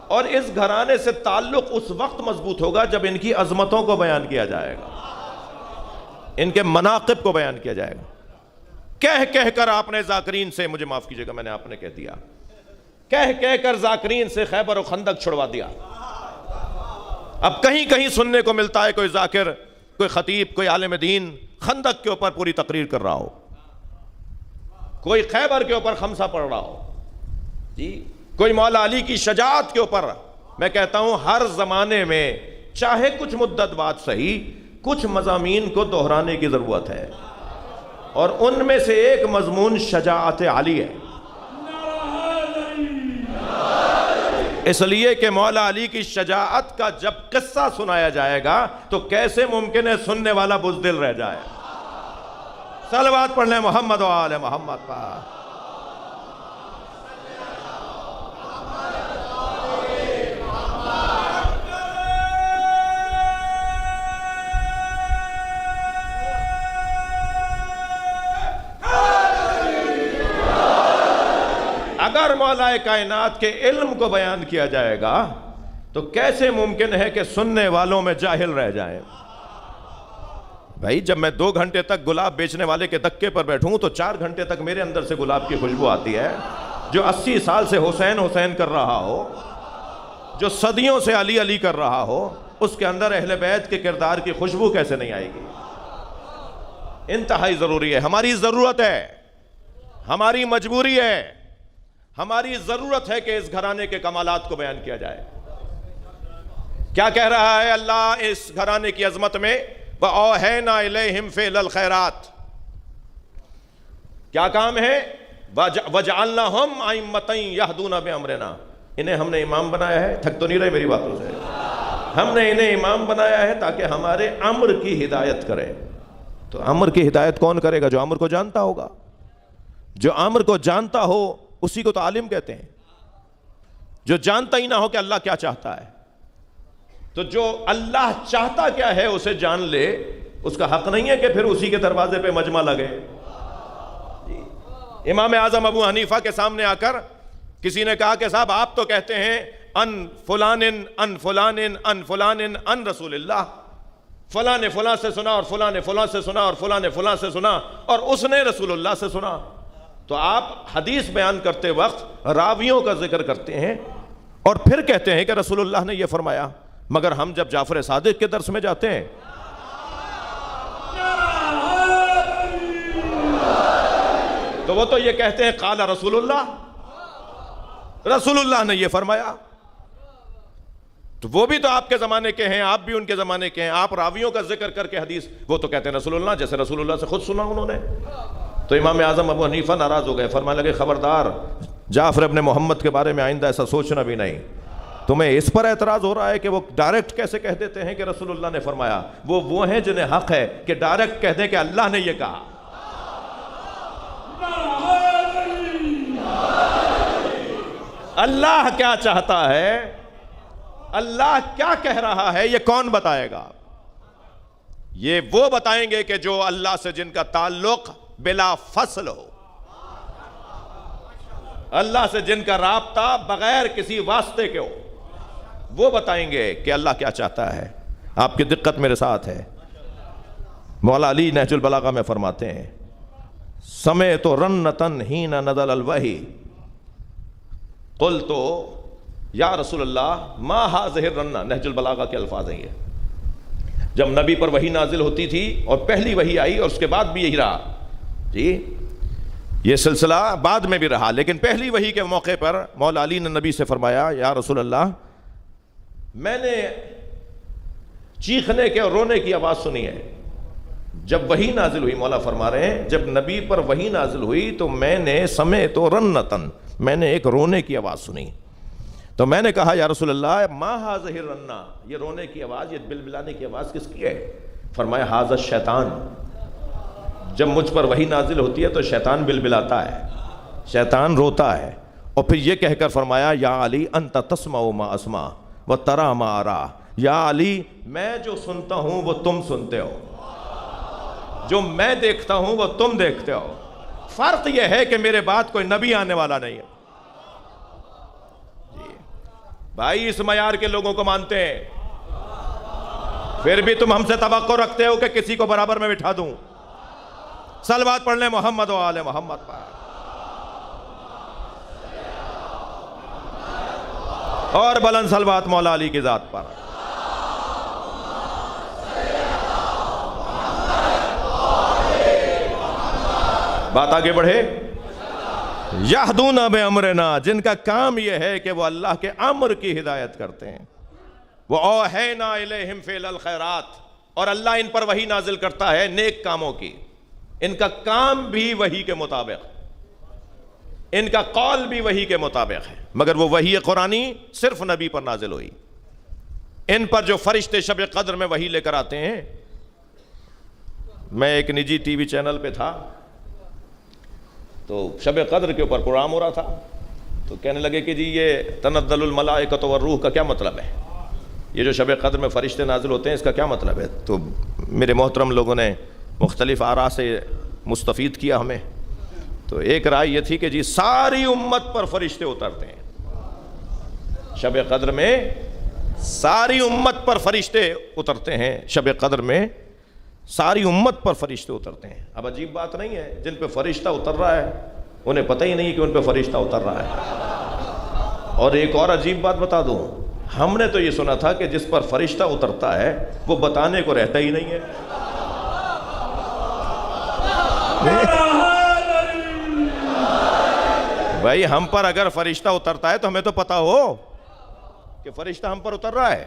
اور اس گھرانے سے تعلق اس وقت مضبوط ہوگا جب ان کی عظمتوں کو بیان کیا جائے گا، ان کے مناقب کو بیان کیا جائے گا۔ کہہ کر آپ نے ذاکرین سے، مجھے معاف کیجئے گا میں نے آپ نے کہہ دیا، کہہ کر ذاکرین سے خیبر و خندق چھڑوا دیا۔ اب کہیں سننے کو ملتا ہے کوئی ذاکر، کوئی خطیب، کوئی عالم دین خندق کے اوپر پوری تقریر کر رہا ہو، کوئی خیبر کے اوپر خمسہ پڑھ رہا ہو، جی کوئی مولا علی کی شجاعت کے اوپر۔ میں کہتا ہوں ہر زمانے میں چاہے کچھ مدت بعد صحیح، کچھ مضامین کو دہرانے کی ضرورت ہے، اور ان میں سے ایک مضمون شجاعت علی ہے، اس لیے کہ مولا علی کی شجاعت کا جب قصہ سنایا جائے گا تو کیسے ممکن ہے سننے والا بزدل رہ جائے؟ صلوات پڑھ لیں محمد و آل محمد پر۔ اگر مولا کائنات کے علم کو بیان کیا جائے گا تو کیسے ممکن ہے کہ سننے والوں میں جاہل رہ جائیں؟ بھائی جب میں 2 گھنٹے تک گلاب بیچنے والے کے دکے پر بیٹھوں تو 4 گھنٹے تک میرے اندر سے گلاب کی خوشبو آتی ہے۔ جو 80 سال سے حسین حسین کر رہا ہو، جو صدیوں سے علی علی کر رہا ہو، اس کے اندر اہل بیت کے کردار کی خوشبو کیسے نہیں آئے گی؟ انتہائی ضروری ہے، ہماری ضرورت ہے، ہماری مجبوری ہے، ہماری ضرورت ہے کہ اس گھرانے کے کمالات کو بیان کیا جائے۔ کیا کہہ رہا ہے اللہ اس گھرانے کی عظمت میں؟ وَأَوْحَيْنَا إِلَيْهِمْ فِعْلَ الْخَيْرَاتِ، کیا کام ہے؟ وَجَعَلْنَاهُمْ أَئِمَّةً يَهْدُونَ بِأَمْرِنَا، انہیں ہم نے امام بنایا ہے، تھک تو نہیں رہے میری باتوں سے، ہم نے انہیں امام بنایا ہے تاکہ ہمارے امر کی ہدایت کرے۔ تو امر کی ہدایت کون کرے گا؟ جو امر کو جانتا ہوگا، جو امر کو جانتا ہو اسی کو تو عالم کہتے ہیں۔ جو جانتا ہی نہ ہو کہ اللہ کیا چاہتا ہے، تو جو اللہ چاہتا کیا ہے اسے جان لے، اس کا حق نہیں ہے کہ پھر اسی کے دروازے پہ مجمع لگے۔ امام اعظم ابو حنیفہ کے سامنے آ کر کسی نے کہا کہ صاحب آپ تو کہتے ہیں ان فلان ان فلان ان فلان ان رسول اللہ، فلاں نے فلاں سے سنا اور فلاں نے فلاں سے سنا اور فلاں نے فلاں سے سنا اور اس نے رسول اللہ سے سنا۔ تو آپ حدیث بیان کرتے وقت راویوں کا ذکر کرتے ہیں اور پھر کہتے ہیں کہ رسول اللہ نے یہ فرمایا، مگر ہم جب جعفر صادق کے درس میں جاتے ہیں تو وہ تو یہ کہتے ہیں قال رسول اللہ، رسول اللہ نے یہ فرمایا۔ تو وہ بھی تو آپ کے زمانے کے ہیں، آپ بھی ان کے زمانے کے ہیں، آپ راویوں کا ذکر کر کے حدیث، وہ تو کہتے ہیں رسول اللہ، جیسے رسول اللہ سے خود سنا انہوں نے۔ تو امام اعظم ابو حنیفہ ناراض ہو گئے، فرمانے لگے خبردار جعفر ابن محمد کے بارے میں آئندہ ایسا سوچنا بھی نہیں۔ تمہیں اس پر اعتراض ہو رہا ہے کہ وہ ڈائریکٹ کیسے کہہ دیتے ہیں کہ رسول اللہ نے فرمایا؟ وہ ہیں جنہیں حق ہے کہ ڈائریکٹ کہہ دیں کہ اللہ نے یہ کہا۔ اللہ کیا چاہتا ہے، اللہ کیا کہہ رہا ہے، یہ کون بتائے گا؟ یہ وہ بتائیں گے کہ جو اللہ سے جن کا تعلق بلا فصل ہو، اللہ سے جن کا رابطہ بغیر کسی واسطے کے ہو، وہ بتائیں گے کہ اللہ کیا چاہتا ہے۔ آپ کی دقت میرے ساتھ ہے۔ مولا علی نہج البلاغہ میں فرماتے ہیں سمعت رنتن حین نزل الوحی قلت یا رسول اللہ ما هذه الرنہ، نہج البلاغہ کے الفاظ ہیں یہ۔ جب نبی پر وحی نازل ہوتی تھی اور پہلی وحی آئی اور اس کے بعد بھی یہی رہا، جی یہ سلسلہ بعد میں بھی رہا، لیکن پہلی وحی کے موقع پر مولا علی نے نبی سے فرمایا یا رسول اللہ میں نے چیخنے کے اور رونے کی آواز سنی ہے۔ جب وحی نازل ہوئی، مولا فرما رہے ہیں جب نبی پر وحی نازل ہوئی تو میں نے سمعت رنتن، میں نے ایک رونے کی آواز سنی۔ تو میں نے کہا یا رسول اللہ ما ہاذہ الرنہ، یہ رونے کی آواز، یہ بلبلانے کی آواز کس کی ہے؟ فرمایا ھذا الشیطان، جب مجھ پر وحی نازل ہوتی ہے تو شیطان بلبلاتا ہے، شیطان روتا ہے۔ اور پھر یہ کہہ کر فرمایا یا علی انت تسمع ما اسمع وترى ما ارى، یا علی میں جو سنتا ہوں وہ تم سنتے ہو، جو میں دیکھتا ہوں وہ تم دیکھتے ہو، فرق یہ ہے کہ میرے بعد کوئی نبی آنے والا نہیں ہے۔ جی بھائی اس معیار کے لوگوں کو مانتے ہیں، پھر بھی تم ہم سے توقع رکھتے ہو کہ کسی کو برابر میں بٹھا دوں۔ صلوات پڑھ لیں محمد و آل محمد پر، اور بلند صلوات مولا علی کی ذات پر۔ بات آگے بڑھے، یہدون بامرنا، جن کا کام یہ ہے کہ وہ اللہ کے امر کی ہدایت کرتے ہیں۔ وہ اوحینا الیہم فعل الخیرات، اور اللہ ان پر وحی نازل کرتا ہے نیک کاموں کی، ان کا کام بھی وحی کے مطابق، ان کا قول بھی وحی کے مطابق ہے، مگر وہ وحی قرآنی صرف نبی پر نازل ہوئی۔ ان پر جو فرشتے شب قدر میں وحی لے کر آتے ہیں، میں ایک نجی ٹی وی چینل پہ تھا تو شب قدر کے اوپر پروگرام ہو رہا تھا، تو کہنے لگے کہ جی یہ تنزل الملائکۃ والروح کا کیا مطلب ہے، یہ جو شب قدر میں فرشتے نازل ہوتے ہیں اس کا کیا مطلب ہے؟ تو میرے محترم لوگوں نے مختلف آراء سے مستفید کیا ہمیں، تو ایک رائے یہ تھی کہ جی ساری امت پر فرشتے اترتے ہیں شب قدر میں، ساری امت پر فرشتے اترتے ہیں شب قدر میں، ساری امت پر فرشتے اترتے ہیں۔ اب عجیب بات نہیں ہے، جن پہ فرشتہ اتر رہا ہے انہیں پتہ ہی نہیں کہ ان پہ فرشتہ اتر رہا ہے۔ اور ایک اور عجیب بات بتا دوں، ہم نے تو یہ سنا تھا کہ جس پر فرشتہ اترتا ہے وہ بتانے کو رہتا ہی نہیں ہے۔ بھائی ہم پر اگر فرشتہ اترتا ہے تو ہمیں تو پتہ ہو کہ فرشتہ ہم پر اتر رہا ہے،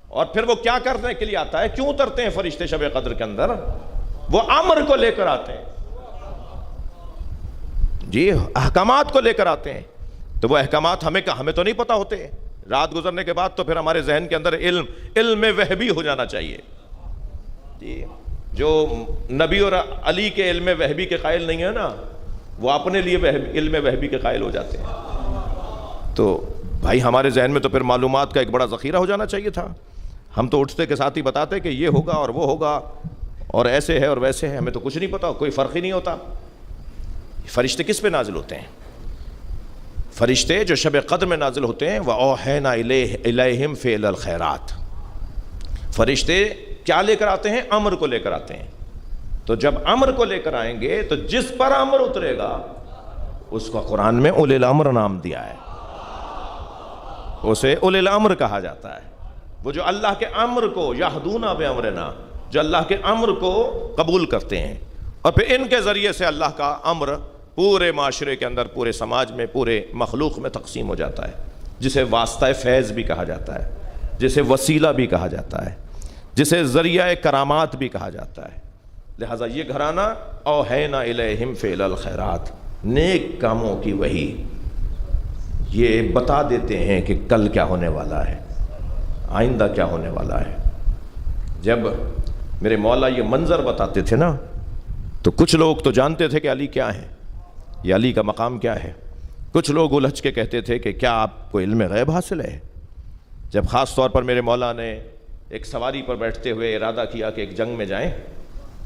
اور پھر وہ کیا کرنے کے لیے آتا ہے، کیوں اترتے ہیں فرشتے شب قدر کے اندر؟ وہ امر کو لے کر آتے ہیں، جی احکامات کو لے کر آتے ہیں۔ تو وہ احکامات ہمیں تو نہیں پتہ ہوتے، رات گزرنے کے بعد تو پھر ہمارے ذہن کے اندر علم وہبی ہو جانا چاہیے۔ جی جو نبی اور علی کے علم وہبی کے قائل نہیں ہے نا، وہ اپنے لیے علم وہبی کے قائل ہو جاتے ہیں۔ تو بھائی ہمارے ذہن میں تو پھر معلومات کا ایک بڑا ذخیرہ ہو جانا چاہیے تھا، ہم تو اٹھتے کے ساتھ ہی بتاتے کہ یہ ہوگا اور وہ ہوگا اور ایسے ہے اور ویسے ہے، ہمیں تو کچھ نہیں پتا، کوئی فرق ہی نہیں ہوتا۔ فرشتے کس پہ نازل ہوتے ہیں؟ فرشتے جو شب قدر میں نازل ہوتے ہیں، وَأَوْحَيْنَا إِلَيْهِمْ فِعْلَ الْخَيْرَاتِ، فرشتے کیا لے کر آتے ہیں؟ امر کو لے کر آتے ہیں۔ تو جب امر کو لے کر آئیں گے تو جس پر امر اترے گا اس کو قرآن میں اولي الامر نام دیا ہے، اسے اولي الامر کہا جاتا ہے۔ وہ جو اللہ کے امر کو، یہدون بامرنا، جو اللہ کے امر کو قبول کرتے ہیں، اور پھر ان کے ذریعے سے اللہ کا امر پورے معاشرے کے اندر، پورے سماج میں، پورے مخلوق میں تقسیم ہو جاتا ہے، جسے واسطہ فیض بھی کہا جاتا ہے، جسے وسیلہ بھی کہا جاتا ہے، جسے ذریعہ کرامات بھی کہا جاتا ہے۔ لہٰذا یہ گھرانہ اوحینا الیہم فعل الخیرات، نیک کاموں کی وحی، یہ بتا دیتے ہیں کہ کل کیا ہونے والا ہے، آئندہ کیا ہونے والا ہے۔ جب میرے مولا یہ منظر بتاتے تھے نا تو کچھ لوگ تو جانتے تھے کہ علی کیا ہے، یہ علی کا مقام کیا ہے، کچھ لوگ الجھ کے کہتے تھے کہ کیا آپ کو علم غیب حاصل ہے۔ جب خاص طور پر میرے مولا نے ایک سواری پر بیٹھتے ہوئے ارادہ کیا کہ ایک جنگ میں جائیں،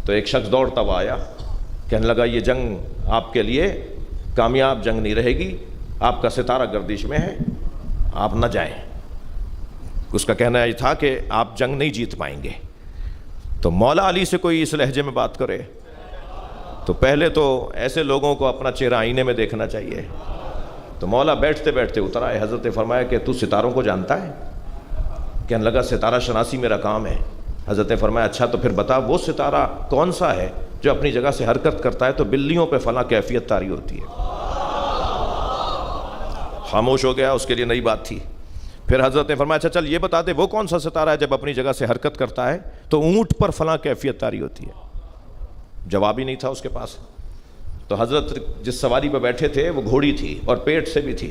تو ایک شخص دوڑتا ہوا آیا، کہنے لگا یہ جنگ آپ کے لیے کامیاب جنگ نہیں رہے گی، آپ کا ستارہ گردش میں ہے، آپ نہ جائیں۔ اس کا کہنا یہ تھا کہ آپ جنگ نہیں جیت پائیں گے۔ تو مولا علی سے کوئی اس لہجے میں بات کرے تو پہلے تو ایسے لوگوں کو اپنا چہرہ آئینے میں دیکھنا چاہیے۔ تو مولا بیٹھتے بیٹھتے اتر آئے، حضرت نے فرمایا کہ تو ستاروں کو جانتا ہے؟ کہنے لگا ستارہ شناسی میرا کام ہے۔ حضرت نے فرمایا اچھا تو پھر بتا وہ ستارہ کون سا ہے جو اپنی جگہ سے حرکت کرتا ہے تو بلیوں پہ فلاں کیفیت طاری ہوتی ہے۔ خاموش ہو گیا، اس کے لیے نئی بات تھی۔ پھر حضرت نے فرمایا اچھا چل یہ بتا دے وہ کون سا ستارہ ہے جب اپنی جگہ سے حرکت کرتا ہے تو اونٹ پر فلاں کیفیت طاری ہوتی ہے۔ جواب ہی نہیں تھا اس کے پاس۔ تو حضرت جس سواری پہ بیٹھے تھے وہ گھوڑی تھی اور پیٹ سے بھی تھی،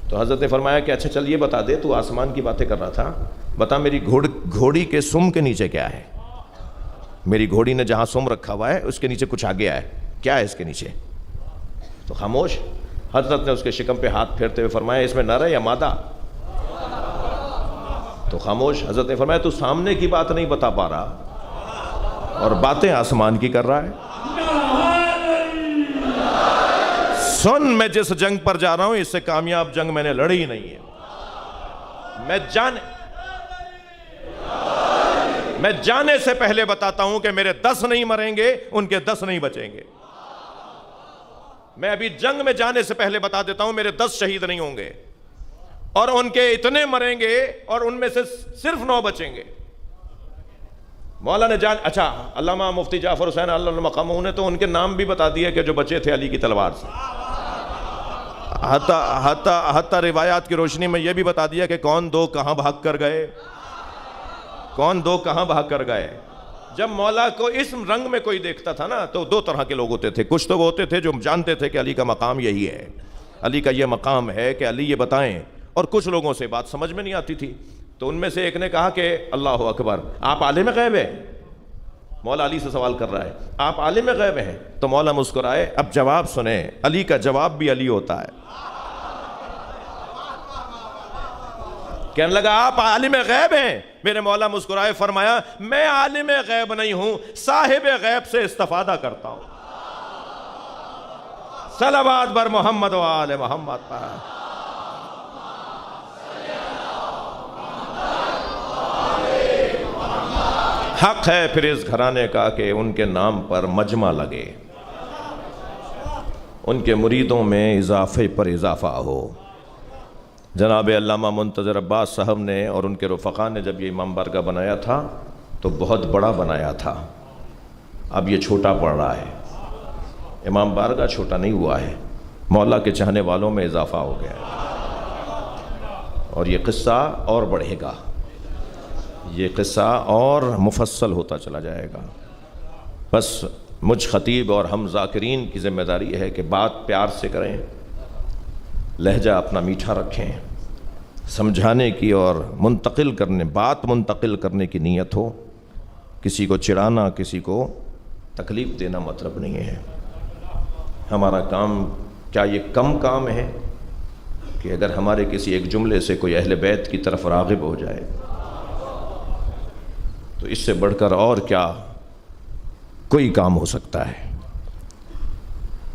تو حضرت نے فرمایا کہ اچھا چل یہ بتا دے، تو آسمان کی باتیں کر رہا تھا، بتا میری گھوڑی کے سم کے نیچے کیا ہے؟ میری گھوڑی نے جہاں سم رکھا ہوا ہے اس کے نیچے کچھ آ گیا ہے، کیا ہے اس کے نیچے؟ تو خاموش. حضرت نے اس کے شکم پہ ہاتھ پھیرتے ہوئے فرمایا اس میں نر ہے یا مادہ؟ تو خاموش. حضرت نے فرمایا تو سامنے کی بات نہیں بتا پا رہا اور باتیں آسمان کی کر رہا ہے. سن، میں جس جنگ پر جا رہا ہوں اس سے کامیاب جنگ میں نے لڑی ہی نہیں ہے. میں جانے سے پہلے بتاتا ہوں کہ میرے 10 نہیں مریں گے، ان کے 10 نہیں بچیں گے. میں ابھی جنگ میں جانے سے پہلے بتا دیتا ہوں میرے 10 شہید نہیں ہوں گے، اور ان کے اتنے مریں گے اور ان میں سے صرف 9 بچیں گے. مولا نے اچھا علامہ مفتی جعفر حسین اللہ مقامہ نے تو ان کے نام بھی بتا دیا کہ جو بچے تھے علی کی تلوار سے. حتی روایات کی روشنی میں یہ بھی بتا دیا کہ کون 2 کہاں بھاگ کر گئے، کون 2 کہاں بھاگ کر گئے. جب مولا کو اس رنگ میں کوئی دیکھتا تھا نا تو 2 طرح کے لوگ ہوتے تھے. کچھ تو وہ ہوتے تھے جو جانتے تھے کہ علی کا مقام یہی ہے، علی کا یہ مقام ہے کہ علی یہ بتائیں، اور کچھ لوگوں سے بات سمجھ میں نہیں آتی تھی. تو ان میں سے ایک نے کہا کہ اللہ اکبر، آپ عالم غیب ہیں؟ مولا علی سے سوال کر رہا ہے، آپ عالم غیب ہیں؟ تو مولا مسکرائے. اب جواب سنیں، علی کا جواب بھی علی ہوتا ہے. کہنے لگا آپ عالم غیب ہیں؟ میرے مولا مسکرائے، فرمایا میں عالم غیب نہیں ہوں، صاحب غیب سے استفادہ کرتا ہوں. صلوات بر محمد و آل محمد پر. حق ہے پھر اس گھرانے کا کہ ان کے نام پر مجمع لگے، ان کے مریدوں میں اضافے پر اضافہ ہو. جناب علامہ منتظر عباس صاحب نے اور ان کے رفقا نے جب یہ امام بارگاہ بنایا تھا تو بہت بڑا بنایا تھا. اب یہ چھوٹا پڑ رہا ہے. امام بارگاہ چھوٹا نہیں ہوا ہے، مولا کے چاہنے والوں میں اضافہ ہو گیا ہے. اور یہ قصہ اور بڑھے گا، یہ قصہ اور مفصل ہوتا چلا جائے گا. بس مجھ خطیب اور ہم ذاکرین کی ذمہ داری ہے کہ بات پیار سے کریں، لہجہ اپنا میٹھا رکھیں، سمجھانے کی اور بات منتقل کرنے کی نیت ہو. کسی کو چڑھانا، کسی کو تکلیف دینا مطلب نہیں ہے. ہمارا کام کیا یہ کم کام ہے کہ اگر ہمارے کسی ایک جملے سے کوئی اہل بیت کی طرف راغب ہو جائے تو اس سے بڑھ کر اور کیا کوئی کام ہو سکتا ہے.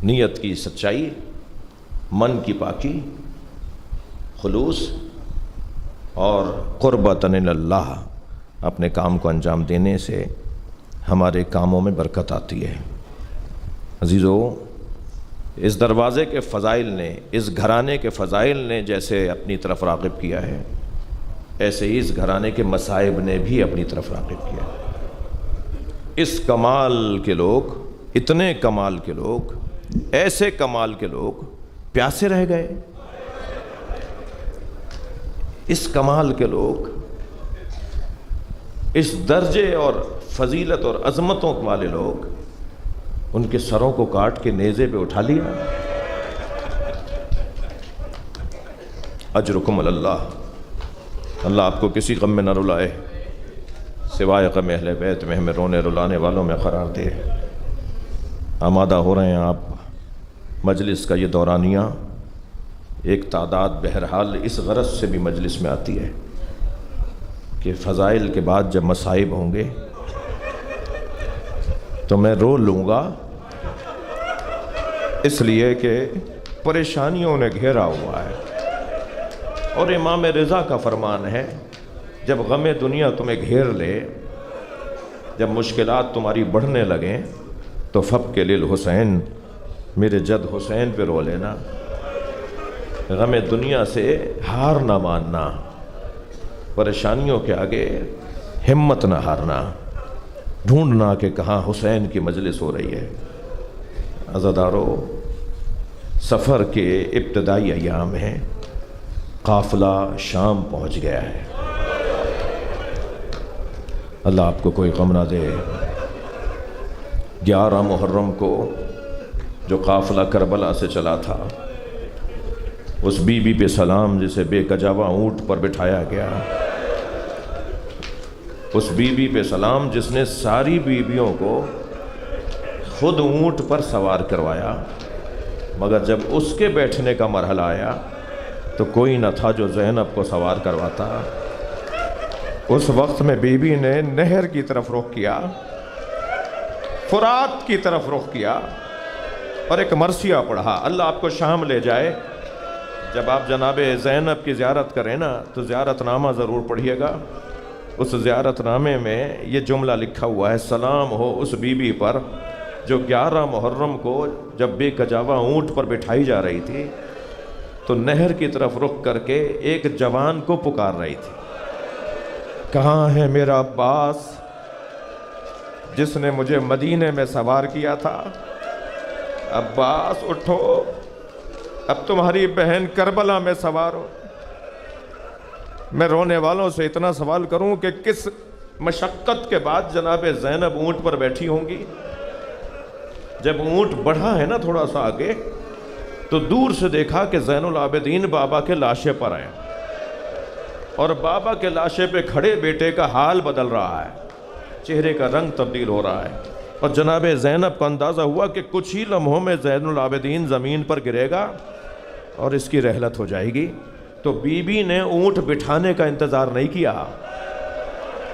نیت کی سچائی، من کی پاکی، خلوص اور قربتاً اللہ اپنے کام کو انجام دینے سے ہمارے کاموں میں برکت آتی ہے. عزیزو، اس دروازے کے فضائل نے، اس گھرانے کے فضائل نے جیسے اپنی طرف راغب کیا ہے، ایسے ہی اس گھرانے کے مصائب نے بھی اپنی طرف راغب کیا. اس کمال کے لوگ، اتنے کمال کے لوگ، ایسے کمال کے لوگ پیاسے رہ گئے. اس کمال کے لوگ، اس درجے اور فضیلت اور عظمتوں والے لوگ، ان کے سروں کو کاٹ کے نیزے پہ اٹھا لیا. اجرکم اللہ، اللہ آپ کو کسی غم میں نہ رلائے سوائے غم اہل بیت میں ہمیں رونے رلانے والوں میں قرار دے. آمادہ ہو رہے ہیں آپ مجلس کا یہ دورانیہ. ایک تعداد بہرحال اس غرض سے بھی مجلس میں آتی ہے کہ فضائل کے بعد جب مصائب ہوں گے تو میں رو لوں گا، اس لیے کہ پریشانیوں نے گھیرا ہوا ہے. اور امام رضا کا فرمان ہے، جب غم دنیا تمہیں گھیر لے، جب مشکلات تمہاری بڑھنے لگیں تو فب کے لیل حسین، میرے جد حسین پہ رو لینا. غم دنیا سے ہار نہ ماننا، پریشانیوں کے آگے ہمت نہ ہارنا، ڈھونڈنا کہ کہاں حسین کی مجلس ہو رہی ہے. عزادارو، سفر کے ابتدائی ایام ہیں، قافلہ شام پہنچ گیا ہے. اللہ آپ کو کوئی غم نہ دے. 11 محرم کو جو قافلہ کربلا سے چلا تھا، اس بی بی پہ سلام جسے بے کجاوا اونٹ پر بٹھایا گیا، اس بی بی پہ سلام جس نے ساری بیویوں کو خود اونٹ پر سوار کروایا، مگر جب اس کے بیٹھنے کا مرحلہ آیا تو کوئی نہ تھا جو زینب کو سوار کرواتا۔ اس وقت میں بی بی نے نہر کی طرف رخ کیا، فرات کی طرف رخ کیا اور ایک مرثیہ پڑھا۔ اللہ آپ کو شام لے جائے، جب آپ جناب زینب کی زیارت کریں نا تو زیارت نامہ ضرور پڑھیے گا۔ اس زیارت نامے میں یہ جملہ لکھا ہوا ہے، سلام ہو اس بی بی پر جو 11 محرم کو جب بے کجاوا اونٹ پر بٹھائی جا رہی تھی تو نہر کی طرف رخ کر کے ایک جوان کو پکار رہی تھی، کہاں ہے میرا عباس جس نے مجھے مدینے میں سوار کیا تھا؟ عباس اٹھو، اب تمہاری بہن کربلا میں سوار ہو۔ میں رونے والوں سے اتنا سوال کروں کہ کس مشقت کے بعد جناب زینب اونٹ پر بیٹھی ہوں گی؟ جب اونٹ بڑھا ہے نا تھوڑا سا آگے تو دور سے دیکھا کہ زین العابدین بابا کے لاشے پر آئے اور بابا کے لاشے پہ کھڑے بیٹے کا حال بدل رہا ہے، چہرے کا رنگ تبدیل ہو رہا ہے، اور جناب زینب کو اندازہ ہوا کہ کچھ ہی لمحوں میں زین العابدین زمین پر گرے گا اور اس کی رحلت ہو جائے گی۔ تو بی بی نے اونٹ بٹھانے کا انتظار نہیں کیا۔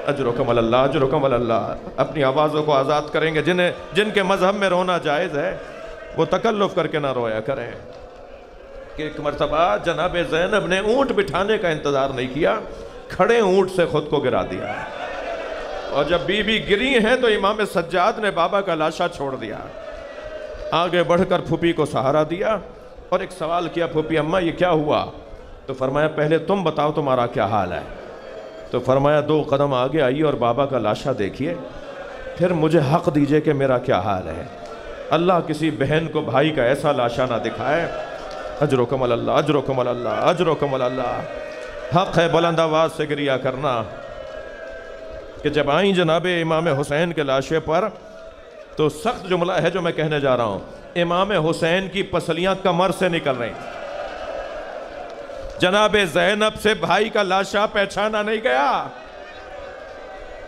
اجرکم اللہ، اجرکم اللہ، اپنی آوازوں کو آزاد کریں گے۔ جن کے مذہب میں رونا جائز ہے وہ تکلف کر کے نہ رویا کریں۔ کہ ایک مرتبہ جناب زینب نے اونٹ بٹھانے کا انتظار نہیں کیا، کھڑے اونٹ سے خود کو گرا دیا، اور جب بی بی گری ہیں تو امام سجاد نے بابا کا لاشا چھوڑ دیا، آگے بڑھ کر پھوپھی کو سہارا دیا اور ایک سوال کیا، پھوپھی اماں یہ کیا ہوا؟ تو فرمایا پہلے تم بتاؤ تمہارا کیا حال ہے؟ تو فرمایا 2 قدم آگے آئیے اور بابا کا لاشا دیکھیے، پھر مجھے حق دیجئے کہ میرا کیا حال ہے۔ اللہ کسی بہن کو بھائی کا ایسا لاشا نہ دکھائے۔ اجرکم اللہ، اجرکم اللہ، اجرکم اللہ۔ حق ہے بلند آواز سے گریہ کرنا کہ جب آئیں جناب امام حسین کے لاشے پر تو سخت جملہ ہے جو میں کہنے جا رہا ہوں، امام حسین کی پسلیاں کمر سے نکل رہی تھیں۔ جناب زینب سے بھائی کا لاشا پہچانا نہیں گیا۔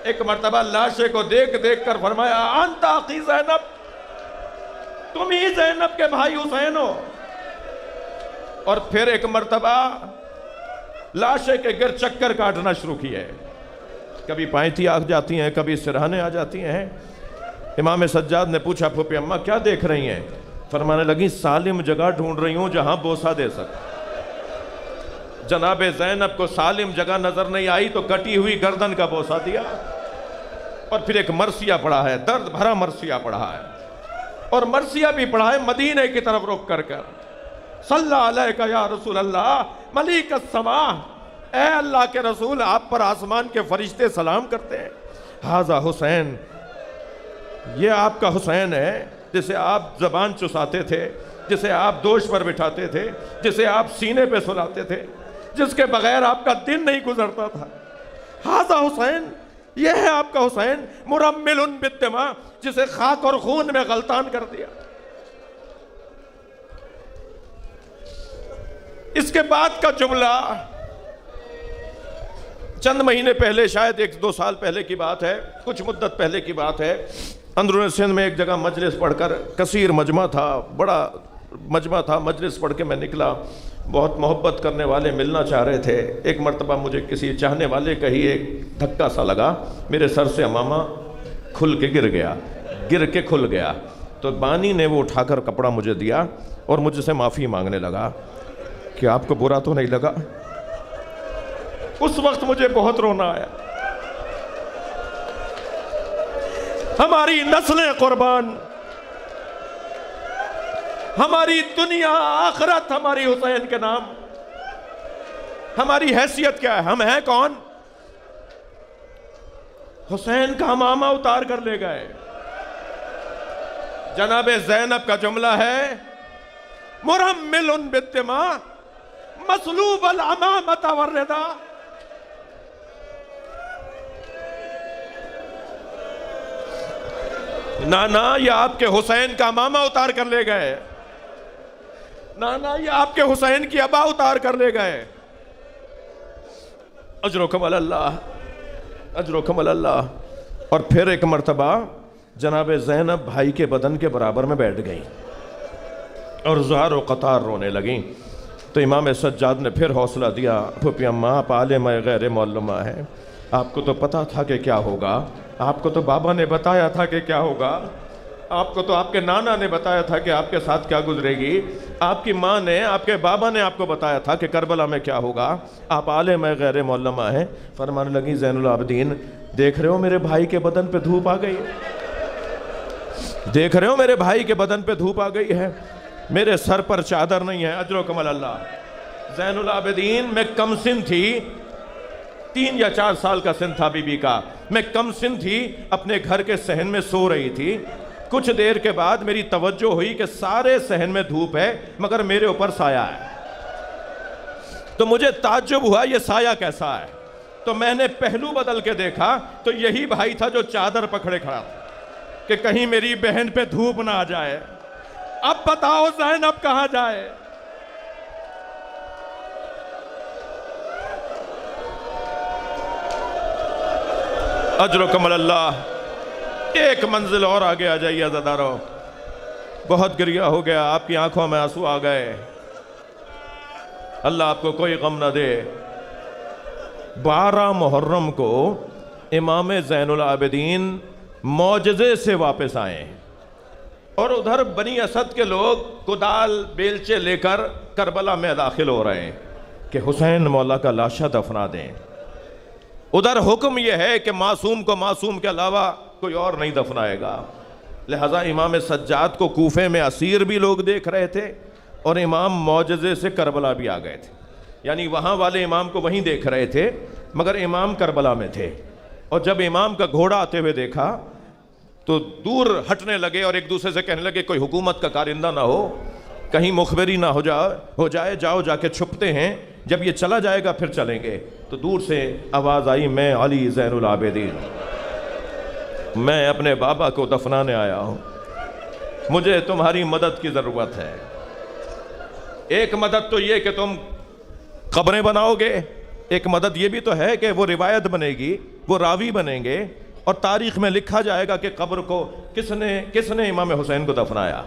ایک مرتبہ لاشے کو دیکھ دیکھ کر فرمایا انت اخی زینب، تم ہی زینب کے بھائی حسین ہو۔ اور پھر ایک مرتبہ لاشے کے گر چکر کاٹنا شروع کیے، کبھی پائنتی آ جاتی ہیں، کبھی سرہانے آ جاتی ہیں۔ امام سجاد نے پوچھا پھوپھی اماں کیا دیکھ رہی ہیں؟ فرمانے لگی سالم جگہ ڈھونڈ رہی ہوں جہاں بوسہ دے سکوں۔ جناب زینب کو سالم جگہ نظر نہیں آئی تو کٹی ہوئی گردن کا بوسہ دیا، اور پھر ایک مرثیہ پڑھا ہے، درد بھرا مرثیہ پڑھا ہے، اور مرثیہ بھی پڑھا ہے مدینے کی طرف رخ کر کر، صلی علیکہ یا رسول اللہ ملیک السماء، اے اللہ کے رسول آپ پر آسمان کے فرشتے سلام کرتے ہیں۔ ھذا حسین، یہ آپ کا حسین ہے جسے آپ زبان چساتے تھے، جسے آپ دوش پر بٹھاتے تھے، جسے آپ سینے پہ سلاتے تھے، جس کے بغیر آپ کا دن نہیں گزرتا تھا۔ ھذا حسین، یہ ہے آپ کا حسین، مرمل بالدماء، جسے خاک اور خون میں غلطان کر دیا۔ اس کے بعد کا جملہ چند مہینے پہلے، شاید 1-2 سال پہلے کی بات ہے، کچھ مدت پہلے کی بات ہے، اندرون سندھ میں ایک جگہ مجلس پڑھ کر، کثیر مجمع تھا، بڑا مجمع تھا، مجلس پڑھ کے میں نکلا، بہت محبت کرنے والے ملنا چاہ رہے تھے۔ ایک مرتبہ مجھے کسی چاہنے والے کا ہی ایک دھکا سا لگا، میرے سر سے امامہ کھل کے گر کے کھل گیا، تو بانی نے وہ اٹھا کر کپڑا مجھے دیا اور مجھ سے معافی مانگنے لگا کہ آپ کو برا تو نہیں لگا؟ اس وقت مجھے بہت رونا آیا۔ ہماری نسلیں قربان، ہماری دنیا آخرت ہماری حسین کے نام، ہماری حیثیت کیا ہے؟ ہم ہیں کون؟ حسین کا امامہ اتار کر لے گئے۔ جناب زینب کا جملہ ہے مرمل بالدماء مسلوب الامامۃ والردا۔ نانا یہ آپ کے حسین کا امامہ اتار کر لے گئے، نانا یہ آپ کے حسین کی ابا اتار کر لے گئے. اجرکم اللہ، اجرکم اللہ. اور پھر ایک مرتبہ جناب زینب بھائی کے بدن کے برابر میں بیٹھ گئیں اور زار و قطار رونے لگیں. تو امام سجاد نے پھر حوصلہ دیا، پھوپھی اماں آپ عالمہ غیر معلومہ ہیں، آپ کو تو پتا تھا کہ کیا ہوگا، آپ کو تو بابا نے بتایا تھا کہ کیا ہوگا، آپ کو تو آپ کے نانا نے بتایا تھا کہ آپ کے ساتھ کیا گزرے گی، آپ کی ماں نے، آپ کے بابا نے آپ کو بتایا تھا کہ کربلا میں کیا ہوگا، آپ عالم غیر معلومہ ہیں. فرمانے لگی زین العابدین دیکھ رہے ہو میرے بھائی کے بدن پہ دھوپ آ گئی ہے، دیکھ رہے ہو میرے بھائی کے بدن پہ دھوپ آ گئی ہے، میرے سر پر چادر نہیں ہے. اجرکم اللہ. زین العابدین میں کم سن تھی، 3 یا 4 سال کا سن تھا بی بی کا، میں کم سن تھی، اپنے گھر کے صحن میں سو رہی تھی. کچھ دیر کے بعد میری توجہ ہوئی کہ سارے صحن میں دھوپ ہے مگر میرے اوپر سایہ ہے. تو مجھے تعجب ہوا یہ سایہ کیسا ہے. تو میں نے پہلو بدل کے دیکھا تو یہی بھائی تھا جو چادر پکڑے کھڑا تھا کہ کہیں میری بہن پہ دھوپ نہ آ جائے. اب بتاؤ زینب کہاں جائے. اجرکم اللہ. ایک منزل اور آگے آ جائیے عزادارو. بہت گریہ ہو گیا، آپ کی آنکھوں میں آنسو آ گئے. اللہ آپ کو کوئی غم نہ دے. 12 محرم کو امام زین العابدین معجزے سے واپس آئے اور ادھر بنی اسد کے لوگ کدال بیلچے لے کر کربلا میں داخل ہو رہے ہیں کہ حسین مولا کا لاشا دفنا دیں. ادھر حکم یہ ہے کہ معصوم کو معصوم کے علاوہ کوئی اور نہیں دفنائے گا. لہذا امام سجاد کو کوفے میں اسیر بھی لوگ دیکھ رہے تھے اور امام معجزے سے کربلا بھی آ گئے تھے. یعنی وہاں والے امام کو وہیں دیکھ رہے تھے مگر امام کربلا میں تھے. اور جب امام کا گھوڑا آتے ہوئے دیکھا تو دور ہٹنے لگے اور ایک دوسرے سے کہنے لگے کوئی حکومت کا کارندہ نہ ہو، کہیں مخبری نہ ہو جائے، جاؤ جا کے چھپتے ہیں، جب یہ چلا جائے گا پھر چلیں گے. تو دور سے آواز آئی میں علی زین العابدین، میں اپنے بابا کو دفنانے آیا ہوں، مجھے تمہاری مدد کی ضرورت ہے. ایک مدد تو یہ کہ تم قبریں بناؤ گے، ایک مدد یہ بھی تو ہے کہ وہ روایت بنے گی، وہ راوی بنیں گے اور تاریخ میں لکھا جائے گا کہ قبر کو کس نے امام حسین کو دفنایا.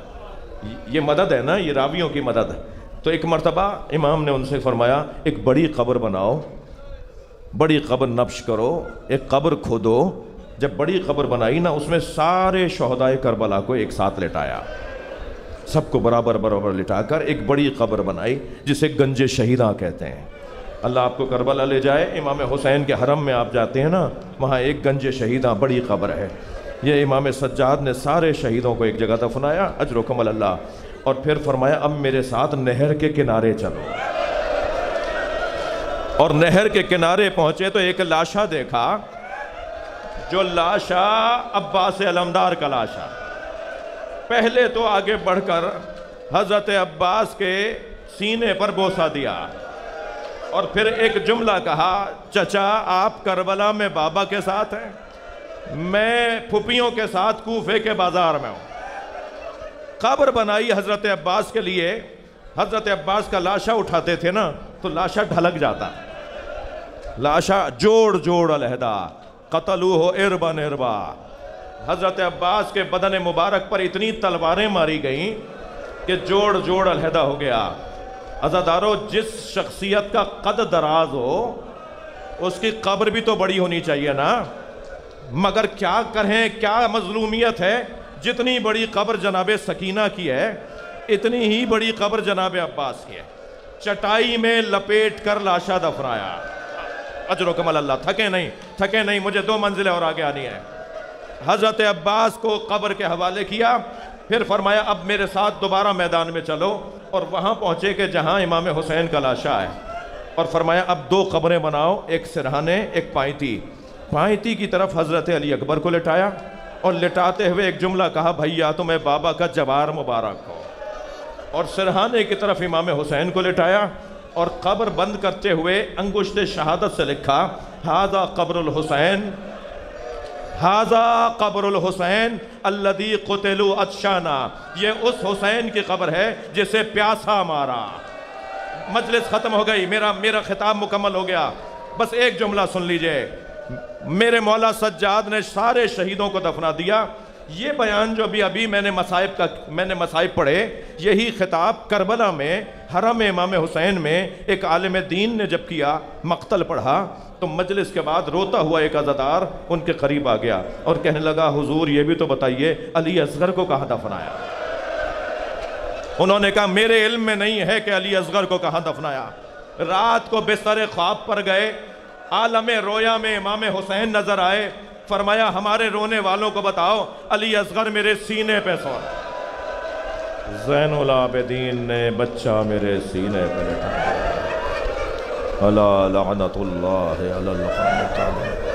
یہ مدد ہے نا، یہ راویوں کی مدد ہے. تو ایک مرتبہ امام نے ان سے فرمایا ایک بڑی قبر بناؤ، بڑی قبر نبش کرو، ایک قبر کھودو. جب بڑی قبر بنائی نا اس میں سارے شہدائے کربلا کو ایک ساتھ لٹایا، سب کو برابر برابر لٹا کر ایک بڑی قبر بنائی جسے گنج شہیداں کہتے ہیں. اللہ آپ کو کربلا لے جائے. امام حسین کے حرم میں آپ جاتے ہیں نا، وہاں ایک گنج شہیداں بڑی قبر ہے. یہ امام سجاد نے سارے شہیدوں کو ایک جگہ دفنایا. اجرکم اللہ. اور پھر فرمایا اب میرے ساتھ نہر کے کنارے چلو. اور نہر کے کنارے پہنچے تو ایک لاشا دیکھا، جو لاشا عباس علمدار کا لاشا. پہلے تو آگے بڑھ کر حضرت عباس کے سینے پر بوسہ دیا اور پھر ایک جملہ کہا، چچا آپ کربلا میں بابا کے ساتھ ہیں، میں پھپھیوں کے ساتھ کوفے کے بازار میں ہوں. قبر بنائی حضرت عباس کے لیے. حضرت عباس کا لاشا اٹھاتے تھے نا تو لاشا ڈھلک جاتا، لاشا جوڑ جوڑ علیحدہ، قتلوہ اربا اربا. حضرت عباس کے بدن مبارک پر اتنی تلواریں ماری گئیں کہ جوڑ جوڑ علیحدہ ہو گیا. عزادارو جس شخصیت کا قد دراز ہو اس کی قبر بھی تو بڑی ہونی چاہیے نا. مگر کیا کریں، کیا مظلومیت ہے، جتنی بڑی قبر جناب سکینہ کی ہے اتنی ہی بڑی قبر جناب عباس کی ہے. چٹائی میں لپیٹ کر لاشا دفنایا. اجرکم اللہ. تھکے نہیں، مجھے 2 منزلیں اور آگے آنی ہے. حضرت عباس کو قبر کے حوالے کیا، پھر فرمایا اب میرے ساتھ دوبارہ میدان میں چلو. اور وہاں پہنچے کہ جہاں امام حسین کا لاشا ہے، اور فرمایا اب 2 قبریں بناؤ، ایک سرہانے ایک پائنتی. پائنتی کی طرف حضرت علی اکبر کو لٹایا اور لٹاتے ہوئے ایک جملہ کہا، بھیا تمہیں بابا کا جوار مبارک ہو. اور سرہانے کی طرف امام حسین کو لٹایا اور قبر بند کرتے ہوئے انگشت شہادت سے لکھا، ھذا قبر الحسین ھذا قبر الحسین الذی قتلوا عطشانا، یہ اس حسین کی قبر ہے جسے پیاسا مارا۔ مجلس ختم ہو گئی، میرا خطاب مکمل ہو گیا، بس ایک جملہ سن لیجئے۔ میرے مولا سجاد نے سارے شہیدوں کو دفنا دیا۔ یہ بیان جو ابھی میں نے مصائب پڑھے، یہی خطاب کربلا میں حرم امام حسین میں ایک عالم دین نے جب کیا، مقتل پڑھا، تو مجلس کے بعد روتا ہوا ایک عزادار ان کے قریب آ گیا اور کہنے لگا حضور یہ بھی تو بتائیے علی اصغر کو کہاں دفنایا؟ انہوں نے کہا میرے علم میں نہیں ہے کہ علی اصغر کو کہاں دفنایا۔ رات کو بستر خواب پر گئے، عالم رویا میں امام حسین نظر آئے، فرمایا ہمارے رونے والوں کو بتاؤ علی اصغر میرے سینے پہ سو رہا۔ زین العابدین نے بچہ میرے سینے پہ لٹایا۔ الا لعنت اللہ علی القاتلین۔